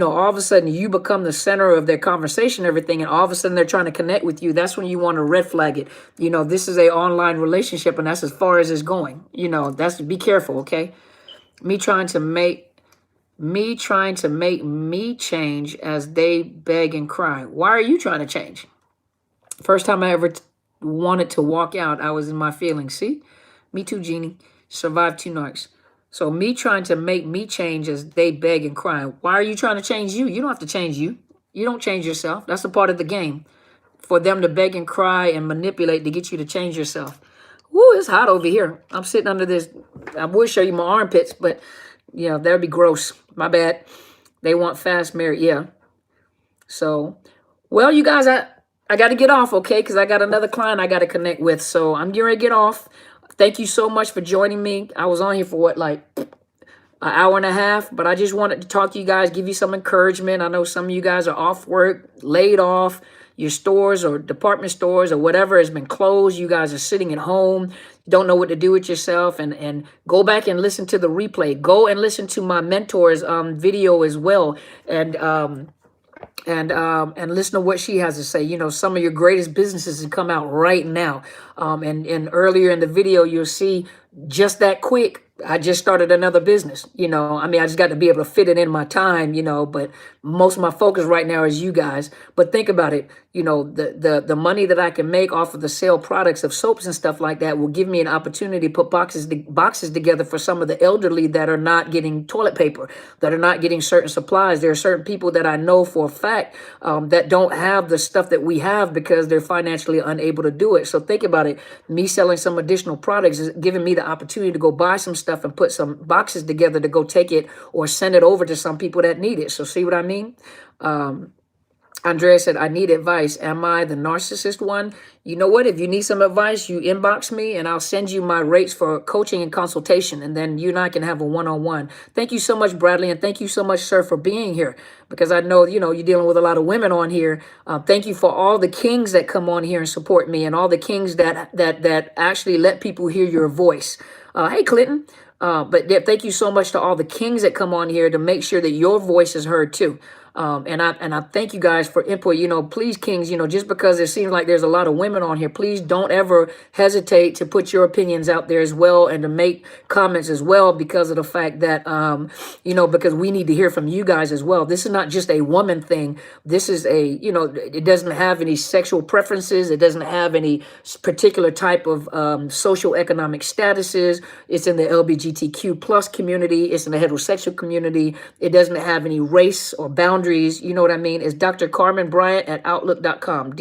all of a sudden you become the center of their conversation, everything, and all of a sudden they're trying to connect with you, that's when you want to red flag it. This is a online relationship and that's as far as it's going. That's, be careful, okay? Me trying to make me change as they beg and cry. Why are you trying to change? First time I ever wanted to walk out, I was in my feelings. See? Me too, Jeannie. Survived 2 narcs. So me trying to make me change as they beg and cry. Why are you trying to change you? You don't have to change you. You don't change yourself. That's a part of the game. For them to beg and cry and manipulate to get you to change yourself. Woo, it's hot over here. I'm sitting under this. I would show you my armpits, but that'd be gross. My bad. They want fast married. Yeah. So, well, you guys, I got to get off, okay? Because I got another client I got to connect with. So I'm getting ready to get off. Thank you so much for joining me. I was on here for what, like an hour and a half, but I just wanted to talk to you guys, give you some encouragement. I know some of you guys are off work, laid off. Your stores or department stores or whatever has been closed. You guys are sitting at home, don't know what to do with yourself, and go back and listen to the replay. Go and listen to my mentor's video as well, and listen to what she has to say. Some of your greatest businesses have come out right now. And earlier in the video, you'll see just that quick. I just started another business. I just got to be able to fit it in my time, but most of my focus right now is you guys. But think about it. The money that I can make off of the sale products of soaps and stuff like that will give me an opportunity to put boxes together for some of the elderly that are not getting toilet paper, that are not getting certain supplies. There are certain people that I know for a fact that don't have the stuff that we have because they're financially unable to do it. So think about it. Me selling some additional products is giving me the opportunity to go buy some stuff and put some boxes together to go take it or send it over to some people that need it. So see what I mean? Andrea said, I need advice. Am I the narcissist one? You know what? If you need some advice, you inbox me and I'll send you my rates for coaching and consultation. And then you and I can have a one-on-one. Thank you so much, Bradley. And thank you so much, sir, for being here. Because I know, you're dealing with a lot of women on here. Thank you for all the kings that come on here and support me and all the kings that actually let people hear your voice. Hey, Clinton. But yeah, thank you so much to all the kings that come on here to make sure that your voice is heard too. And I thank you guys for input. Please, kings, just because it seems like there's a lot of women on here, please don't ever hesitate to put your opinions out there as well and to make comments as well, because of the fact that, because we need to hear from you guys as well. This is not just a woman thing. This is it doesn't have any sexual preferences. It doesn't have any particular type of social economic statuses. It's in the LGBTQ plus community. It's in the heterosexual community. It doesn't have any race or boundaries. You know what I mean? It's Dr. Carmen Bryant at Outlook.com.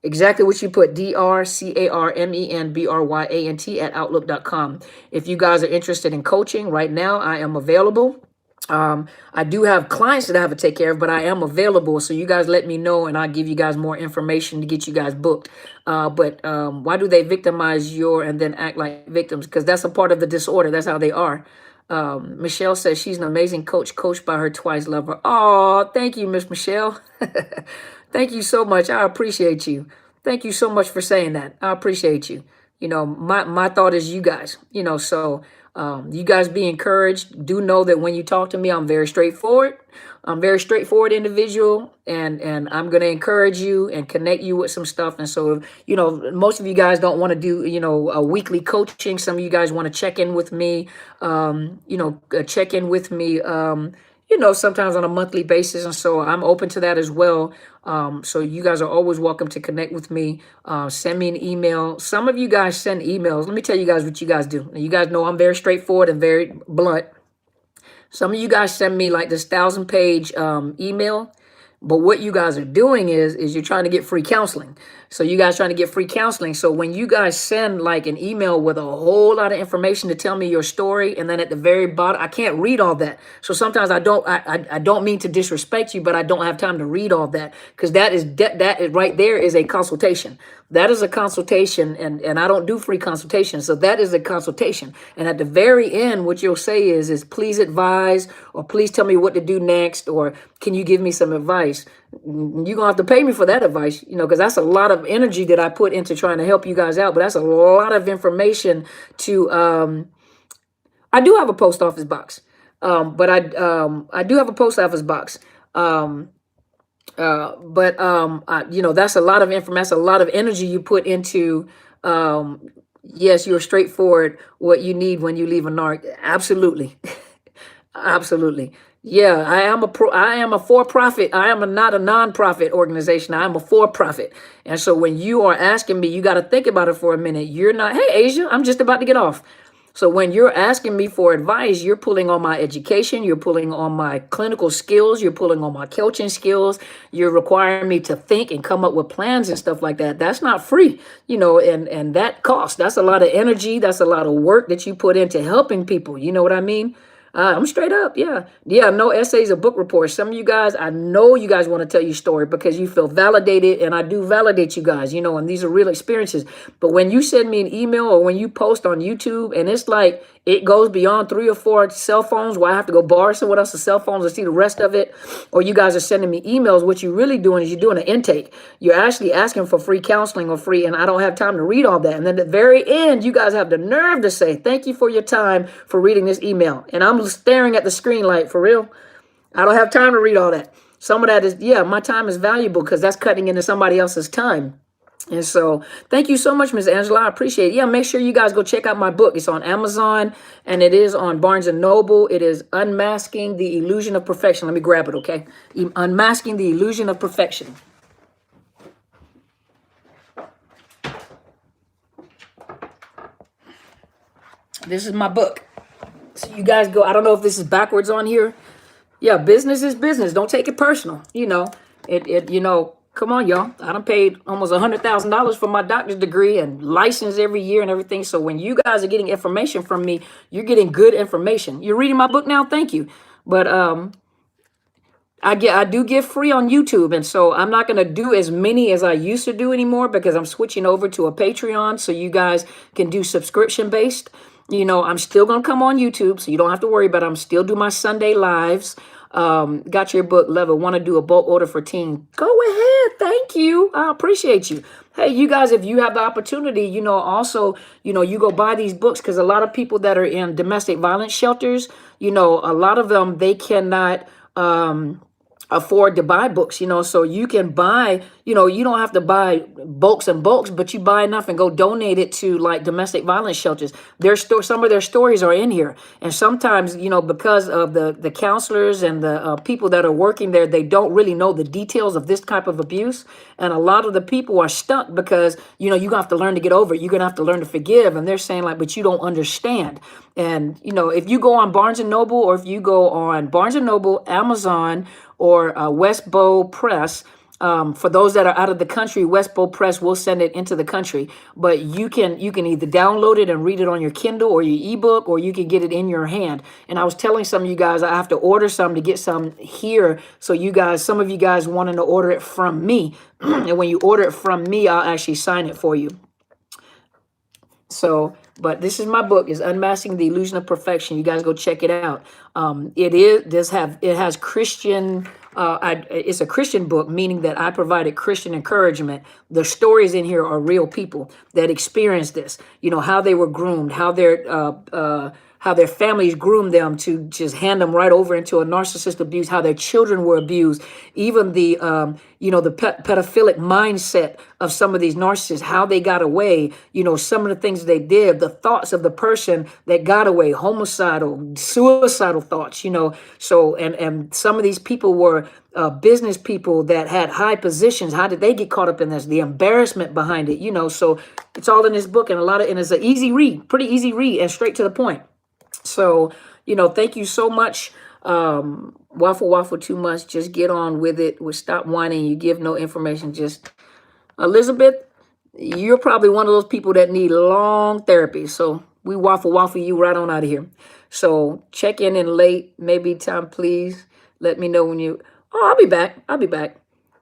Exactly what you put, DrCarmenBryant at Outlook.com. If you guys are interested in coaching right now, I am available. I do have clients that I have to take care of, but I am available. So you guys let me know and I'll give you guys more information to get you guys booked. But why do they victimize and then act like victims? Because that's a part of the disorder. That's how they are. Michelle says she's an amazing coach, coached by her twice, love her. Oh, thank you, Miss Michelle. Thank you so much. I appreciate you. Thank you so much for saying that. I appreciate you. My thought is you guys, so you guys be encouraged. Do know that when you talk to me, I'm very straightforward. I'm a very straightforward individual, and I'm going to encourage you and connect you with some stuff. And so, most of you guys don't want to do, a weekly coaching. Some of you guys want to check in with me, sometimes on a monthly basis. And so I'm open to that as well. So you guys are always welcome to connect with me. Send me an email. Some of you guys send emails. Let me tell you guys what you guys do. You guys know I'm very straightforward and very blunt. Some of you guys send me like this 1,000-page email But what you guys are doing is you're trying to get free counseling. So you guys trying to get free counseling. So when you guys send like an email with a whole lot of information to tell me your story, and then at the very bottom, I can't read all that. So sometimes I don't mean to disrespect you, but I don't have time to read all that, because that is right there is a consultation. That is a consultation, and I don't do free consultations. So that is a consultation. And at the very end, what you'll say is please advise, or please tell me what to do next, or can you give me some advice? You're gonna have to pay me for that advice, because that's a lot of energy that I put into trying to help you guys out. But that's a lot of information to I do have a post office box. But I do have a post office box. That's a lot of information, that's a lot of energy you put into yes, you're straightforward, what you need when you leave a narc. Absolutely. Absolutely. Yeah, I am a for-profit. I am not a non-profit organization. I am a for-profit. And so when you are asking me, you got to think about it for a minute. You're not, hey, Asia, I'm just about to get off. So when you're asking me for advice, you're pulling on my education, you're pulling on my clinical skills, you're pulling on my coaching skills, you're requiring me to think and come up with plans and stuff like that. That's not free, and that costs. That's a lot of energy. That's a lot of work that you put into helping people. You know what I mean? I'm straight up. Yeah. Yeah. No essays or book reports. Some of you guys, I know you guys want to tell your story because you feel validated, and I do validate you guys, and these are real experiences. But when you send me an email or when you post on YouTube and it's like, it goes beyond 3 or 4 cell phones where I have to go borrow someone else's cell phones to see the rest of it, or you guys are sending me emails, what you're really doing is you're doing an intake. You're actually asking for free counseling or free, and I don't have time to read all that. And then at the very end, you guys have the nerve to say, thank you for your time for reading this email. And I'm staring at the screen like, for real? I don't have time to read all that. Some of that is, yeah, my time is valuable because that's cutting into somebody else's time. And so thank you so much, Ms. Angela. I appreciate it. Yeah, make sure you guys go check out my book. It's on Amazon and it is on Barnes and Noble. It is Unmasking the Illusion of Perfection. Let me grab it, okay? Unmasking the Illusion of Perfection. This is my book. So you guys go, I don't know if this is backwards on here. Yeah, business is business. Don't take it personal. Come on, y'all. I done paid almost $100,000 for my doctor's degree and license every year and everything. So when you guys are getting information from me, you're getting good information. You're reading my book now? Thank you. But I do give free on YouTube. And so I'm not going to do as many as I used to do anymore because I'm switching over to a Patreon so you guys can do subscription based. I'm still going to come on YouTube, so you don't have to worry about it. I'm still do my Sunday lives. Got your book, Level. Want to do a bulk order for teen? Go ahead. Thank you. I appreciate you. Hey, you guys, if you have the opportunity, also, you go buy these books because a lot of people that are in domestic violence shelters, a lot of them, they cannot afford to buy books, so you can buy, you don't have to buy bulks and bulks, but you buy enough and go donate it to like domestic violence shelters. Some of their stories are in here. And sometimes, because of the counselors and the people that are working there, they don't really know the details of this type of abuse. And a lot of the people are stuck because, you're gonna have to learn to get over it. You're gonna have to learn to forgive. And they're saying like, but you don't understand. And, if you go on Barnes and Noble, or if you go on Barnes and Noble, Amazon, or Westbow Press, for those that are out of the country, Westbow Press will send it into the country. But you can either download it and read it on your Kindle or your ebook, or you can get it in your hand. And I was telling some of you guys I have to order some to get some here. So some of you guys wanting to order it from me. And when you order it from me, I'll actually sign it for you. So, but this is my book, is Unmasking the Illusion of Perfection. You guys go check it out. It has Christian, it's a Christian book, meaning that I provided Christian encouragement. The stories in here are real people that experienced this, how they were groomed, how their families groomed them to just hand them right over into a narcissist abuse, how their children were abused, even the pedophilic mindset of some of these narcissists, how they got away, some of the things they did, the thoughts of the person that got away, homicidal, suicidal thoughts, so, and some of these people were business people that had high positions. How did they get caught up in this? The embarrassment behind it, so it's all in this book, and it's an easy read, pretty easy read and straight to the point. So, thank you so much. Waffle too much. Just get on with it. Well, stop whining. You give no information. Just Elizabeth, you're probably one of those people that need long therapy. So we waffle you right on out of here. So check in late, maybe time, please. Let me know when you. Oh, I'll be back. I'll be back.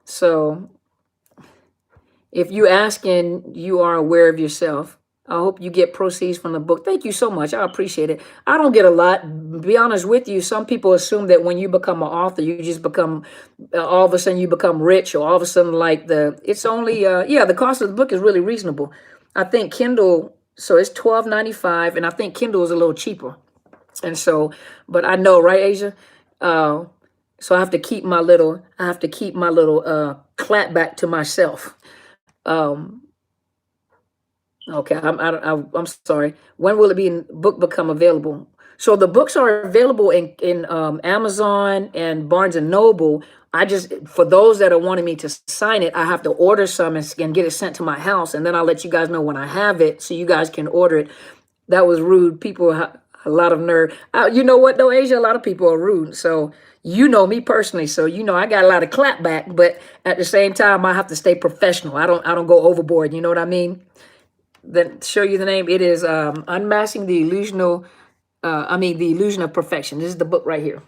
So if you asking, you are aware of yourself. I hope you get proceeds from the book. Thank you so much. I appreciate it. I don't get a lot. Be honest with you. Some people assume that when you become an author, you just become, all of a sudden you become rich, or all of a sudden it's only, the cost of the book is really reasonable. I think Kindle, so it's $12.95, and I think Kindle is a little cheaper. And so, but I know, right, Asia? So I have to keep my little, clap back to myself. Okay, I'm sorry. When will book become available? So the books are available in Amazon and Barnes and Noble. For those that are wanting me to sign it, I have to order some and get it sent to my house, and then I'll let you guys know when I have it, so you guys can order it. That was rude. People, a lot of nerd. You know what though, Asia? A lot of people are rude. So you know me personally, so you know I got a lot of clapback, but at the same time, I have to stay professional. I don't go overboard. You know what I mean? Then show you the name. It is Unmasking the Illusion of Perfection. This is the book right here.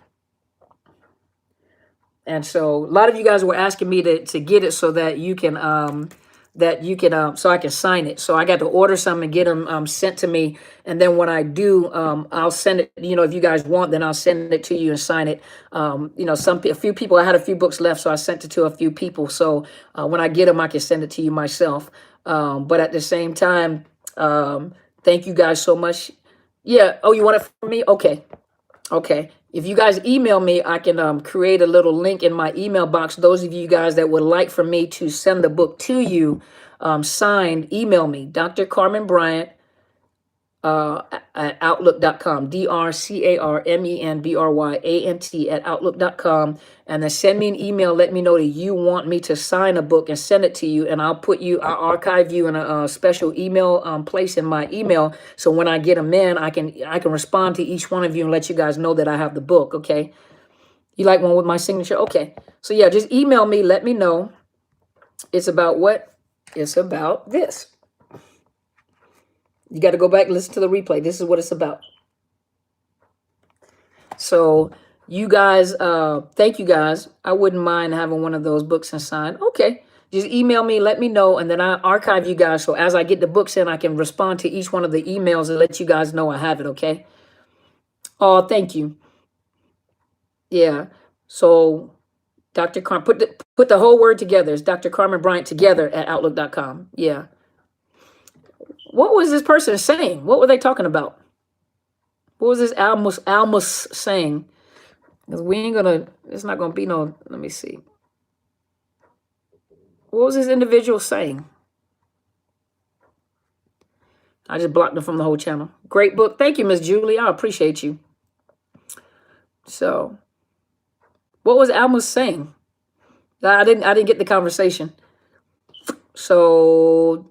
And so a lot of you guys were asking me to get it so that you can so I can sign it. So I got to order some and get them sent to me. And then when I do, I'll send it, if you guys want, then I'll send it to you and sign it. A few people, I had a few books left, so I sent it to a few people. So when I get them, I can send it to you myself. But at the same time, thank you guys so much. Yeah. Oh, you want it from me? Okay. If you guys email me, I can create a little link in my email box. Those of you guys that would like for me to send the book to you, signed, email me, Dr. Carmen Bryant at outlook.com, DrCarmenBryant at outlook.com. And then send me an email. Let me know that you want me to sign a book and send it to you. And I'll archive you in a special email place in my email. So when I get them in, I can respond to each one of you and let you guys know that I have the book. Okay. You like one with my signature? Okay. So yeah, just email me. Let me know. It's about what? It's about this. You got to go back and listen to the replay. This is what it's about. So you guys, thank you guys. I wouldn't mind having one of those books and signed. Okay. Just email me, let me know, and then I archive you guys. So as I get the books in, I can respond to each one of the emails and let you guys know I have it, okay? Oh, thank you. Yeah. So Dr. Carmen, put the whole word together. It's Dr. Carmen Bryant together at outlook.com. Yeah. What was this person saying? What were they talking about? What was this Almus saying? Because it's not going to be no, let me see. What was this individual saying? I just blocked them from the whole channel. Great book. Thank you, Miss Julie. I appreciate you. So, what was Almus saying? I didn't get the conversation. So,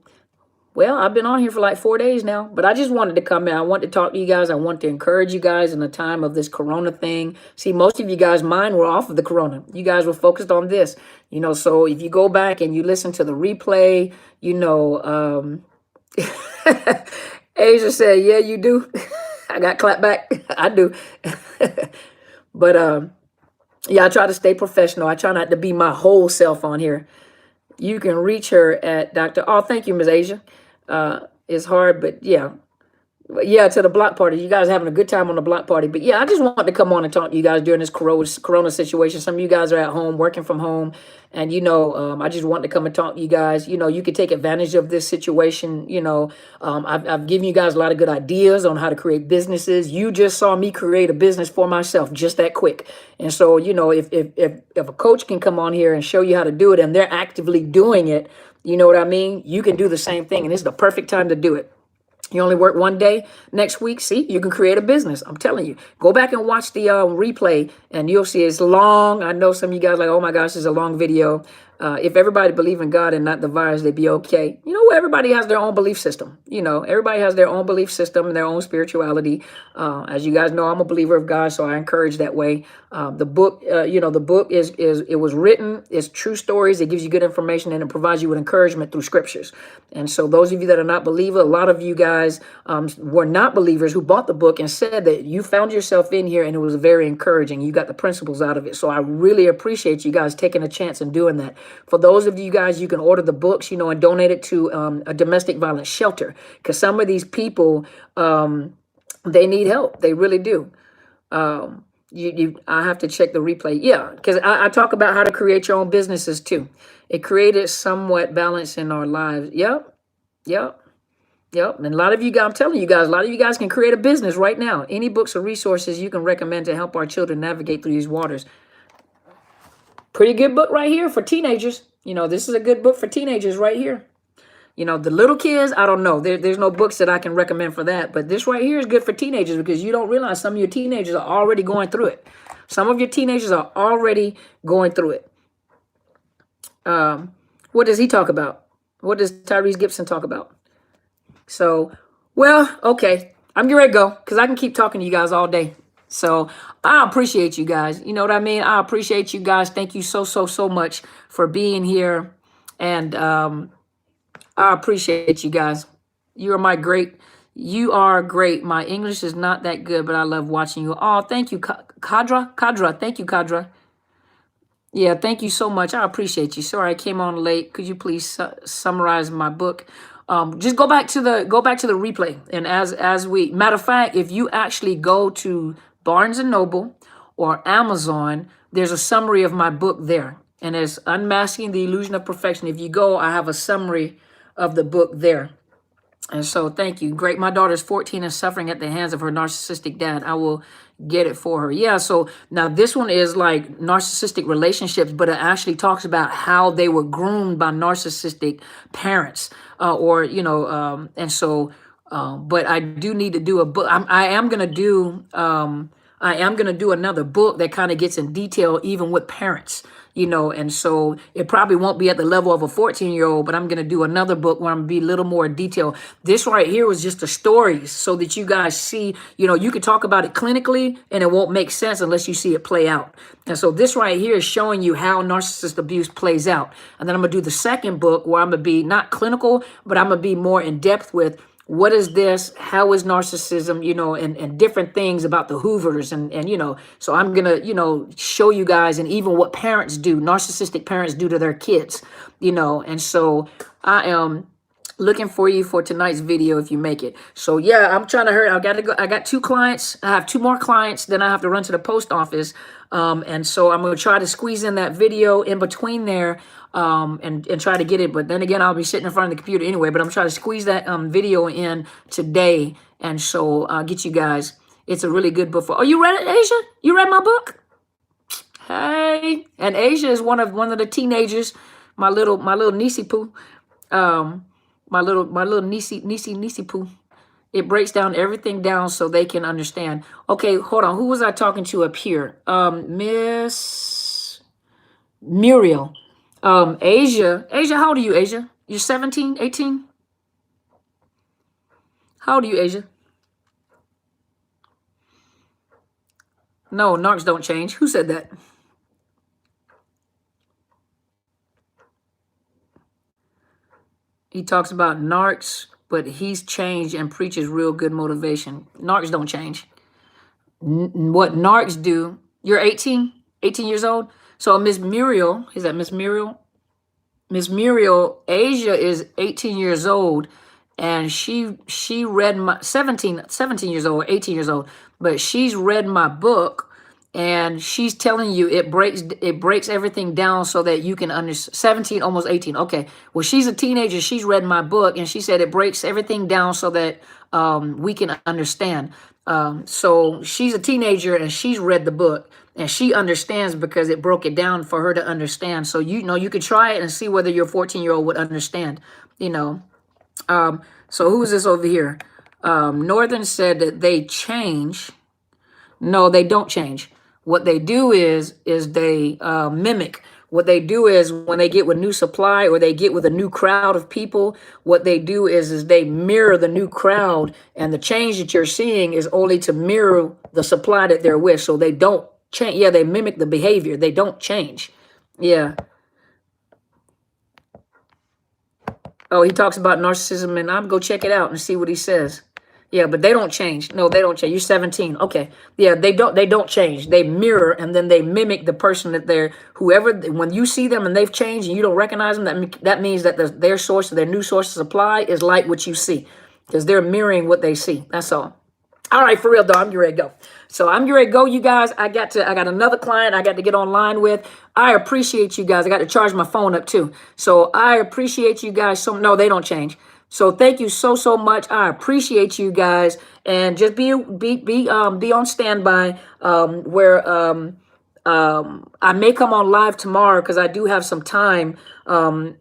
well, I've been on here for like 4 days now, but I just wanted to come in. I want to talk to you guys. I want to encourage you guys in the time of this Corona thing. See, most of you guys' mind were off of the Corona. You guys were focused on this, so if you go back and you listen to the replay, Asia said, yeah, you do. I got clapped back. I do. But, yeah, I try to stay professional. I try not to be my whole self on here. You can reach her at Dr. Oh, thank you, Ms. Asia. It's hard, but yeah. Yeah, to the block party. You guys are having a good time on the block party. But yeah, I just wanted to come on and talk to you guys during this Corona situation. Some of you guys are at home, working from home. And, I just wanted to come and talk to you guys. You could take advantage of this situation. I've given you guys a lot of good ideas on how to create businesses. You just saw me create a business for myself just that quick. And so, if a coach can come on here and show you how to do it and they're actively doing it, you know what I mean? You can do the same thing. And this is the perfect time to do it. You only work one day next week. See, you can create a business. I'm telling you. Go back and watch the replay and you'll see it's long. I know some of you guys are like, oh my gosh, this is a long video. If everybody believed in God and not the virus, they'd be okay. You know, everybody has their own belief system. You know, everybody has their own belief system and their own spirituality. As you guys know, I'm a believer of God, so I encourage that way. The book, the book is it was written. It's true stories. It gives you good information and it provides you with encouragement through scriptures. And so, those of you that are not believers, a lot of you guys were not believers who bought the book and said that you found yourself in here and it was very encouraging. You got the principles out of it. So I really appreciate you guys taking a chance and doing that. For those of you guys, you can order the books, and donate it to a domestic violence shelter, because some of these people, they need help. They really do. I have to check the replay. Yeah, because I talk about how to create your own businesses too. It created somewhat balance in our lives. Yep. And a lot of you guys, I'm telling you guys, a lot of you guys can create a business right now. Any books or resources you can recommend to help our children navigate through these waters. Pretty good book right here for teenagers. This is a good book for teenagers right here. The little kids, I don't know. There's no books that I can recommend for that. But this right here is good for teenagers because you don't realize some of your teenagers are already going through it. Some of your teenagers are already going through it. What does he talk about? What does Tyrese Gibson talk about? So, well, okay. I'm getting ready to go because I can keep talking to you guys all day. So I appreciate you guys. You know what I mean? I appreciate you guys. Thank you so much for being here. And I appreciate you guys. You are great. My English is not that good, but I love watching you. Oh, thank you, Kadra. Thank you, Kadra. Yeah, thank you so much. I appreciate you. Sorry I came on late. Could you please summarize my book? Just go back to the replay. And as we, matter of fact, if you actually go to Barnes and Noble or Amazon, there's a summary of my book there. And it's Unmasking the Illusion of Perfection. If you go, I have a summary of the book there. And so thank you. Great. My daughter's 14 and suffering at the hands of her narcissistic dad. I will get it for her. Yeah. So now this one is like narcissistic relationships, but it actually talks about how they were groomed by narcissistic parents and so but I do need to do a book. I am going to do another book that kind of gets in detail, even with parents, and so it probably won't be at the level of a 14-year-old, but I'm going to do another book where I'm going to be a little more detailed. This right here was just the stories so that you guys see, you could talk about it clinically and it won't make sense unless you see it play out. And so this right here is showing you how narcissist abuse plays out. And then I'm going to do the second book where I'm going to be not clinical, but I'm going to be more in depth with what is this? How is narcissism, and different things about the hoovers and so I'm going to, show you guys and even what parents do, narcissistic parents do to their kids, and so I am looking for you for tonight's video if you make it. So yeah, I'm trying to hurry. I got to go. I got 2 clients. I have 2 more clients. Then I have to run to the post office. And so I'm going to try to squeeze in that video in between there. And try to get it. But then again, I'll be sitting in front of the computer anyway, but I'm trying to squeeze that video in today. And so I'll get you guys. It's a really good book. Oh, you read it, Asia? You read my book? Hey. And Asia is one of the teenagers, my little niecey poo. My little niecey poo. It breaks down everything down so they can understand. Okay, hold on. Who was I talking to up here? Miss Muriel. Asia, how old are you, Asia? You're 17, 18? How old are you, Asia? No, narcs don't change. Who said that? He talks about narcs, but he's changed and preaches real good motivation. Narcs don't change. What narcs do, you're 18 years old? So Miss Muriel, is that Miss Muriel? Miss Muriel, Asia is 18 years old, and she read my 17 years old, 18 years old, but she's read my book, and she's telling you it breaks everything down so that you can understand. 17, almost 18. Okay, well, she's a teenager. She's read my book, and she said it breaks everything down so that we can understand. So she's a teenager, and she's read the book. And she understands because it broke it down for her to understand. So, you could try it and see whether your 14-year-old would understand, So who's this over here? Northern said that they change. No, they don't change. What they do is they mimic. what they do is when they get with new supply or they get with a new crowd of people, what they do is they mirror the new crowd, and the change that you're seeing is only to mirror the supply that they're with. So they don't change. Yeah, they mimic the behavior. They don't change. Yeah. Oh, he talks about narcissism, and I'm go check it out and see what he says. Yeah, but they don't change. No, they don't change. You're 17. Okay. Yeah, they don't change. They mirror, and then they mimic the person that they're, whoever, when you see them and they've changed and you don't recognize them, that means that their source, their new source of supply is like what you see, because they're mirroring what they see. That's all. All right, for real, though, I'm getting ready to go. So I'm getting ready to go, you guys. I got another client I got to get online with. I appreciate you guys. I got to charge my phone up too. So I appreciate you guys. No, they don't change. So thank you so much. I appreciate you guys, and just be on standby where I may come on live tomorrow, because I do have some time.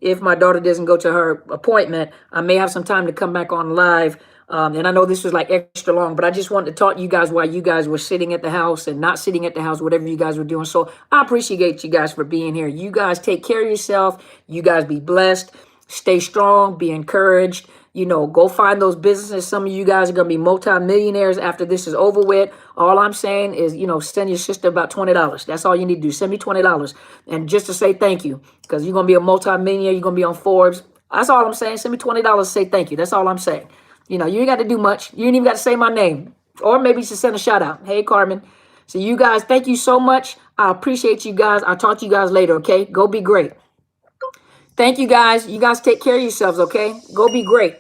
If my daughter doesn't go to her appointment, I may have some time to come back on live. And I know this was like extra long, but I just wanted to talk to you guys while you guys were sitting at the house and not sitting at the house, whatever you guys were doing. So I appreciate you guys for being here. You guys take care of yourself. You guys be blessed. Stay strong. Be encouraged. Go find those businesses. Some of you guys are going to be multimillionaires after this is over with. All I'm saying is, send your sister about $20. That's all you need to do. Send me $20. And just to say thank you, because you're going to be a multimillionaire. You're going to be on Forbes. That's all I'm saying. Send me $20 to say thank you. That's all I'm saying. You ain't got to do much. You ain't even got to say my name. Or maybe just send a shout out. Hey, Carmen. So you guys, thank you so much. I appreciate you guys. I'll talk to you guys later, okay? Go be great. Thank you, guys. You guys take care of yourselves, okay? Go be great.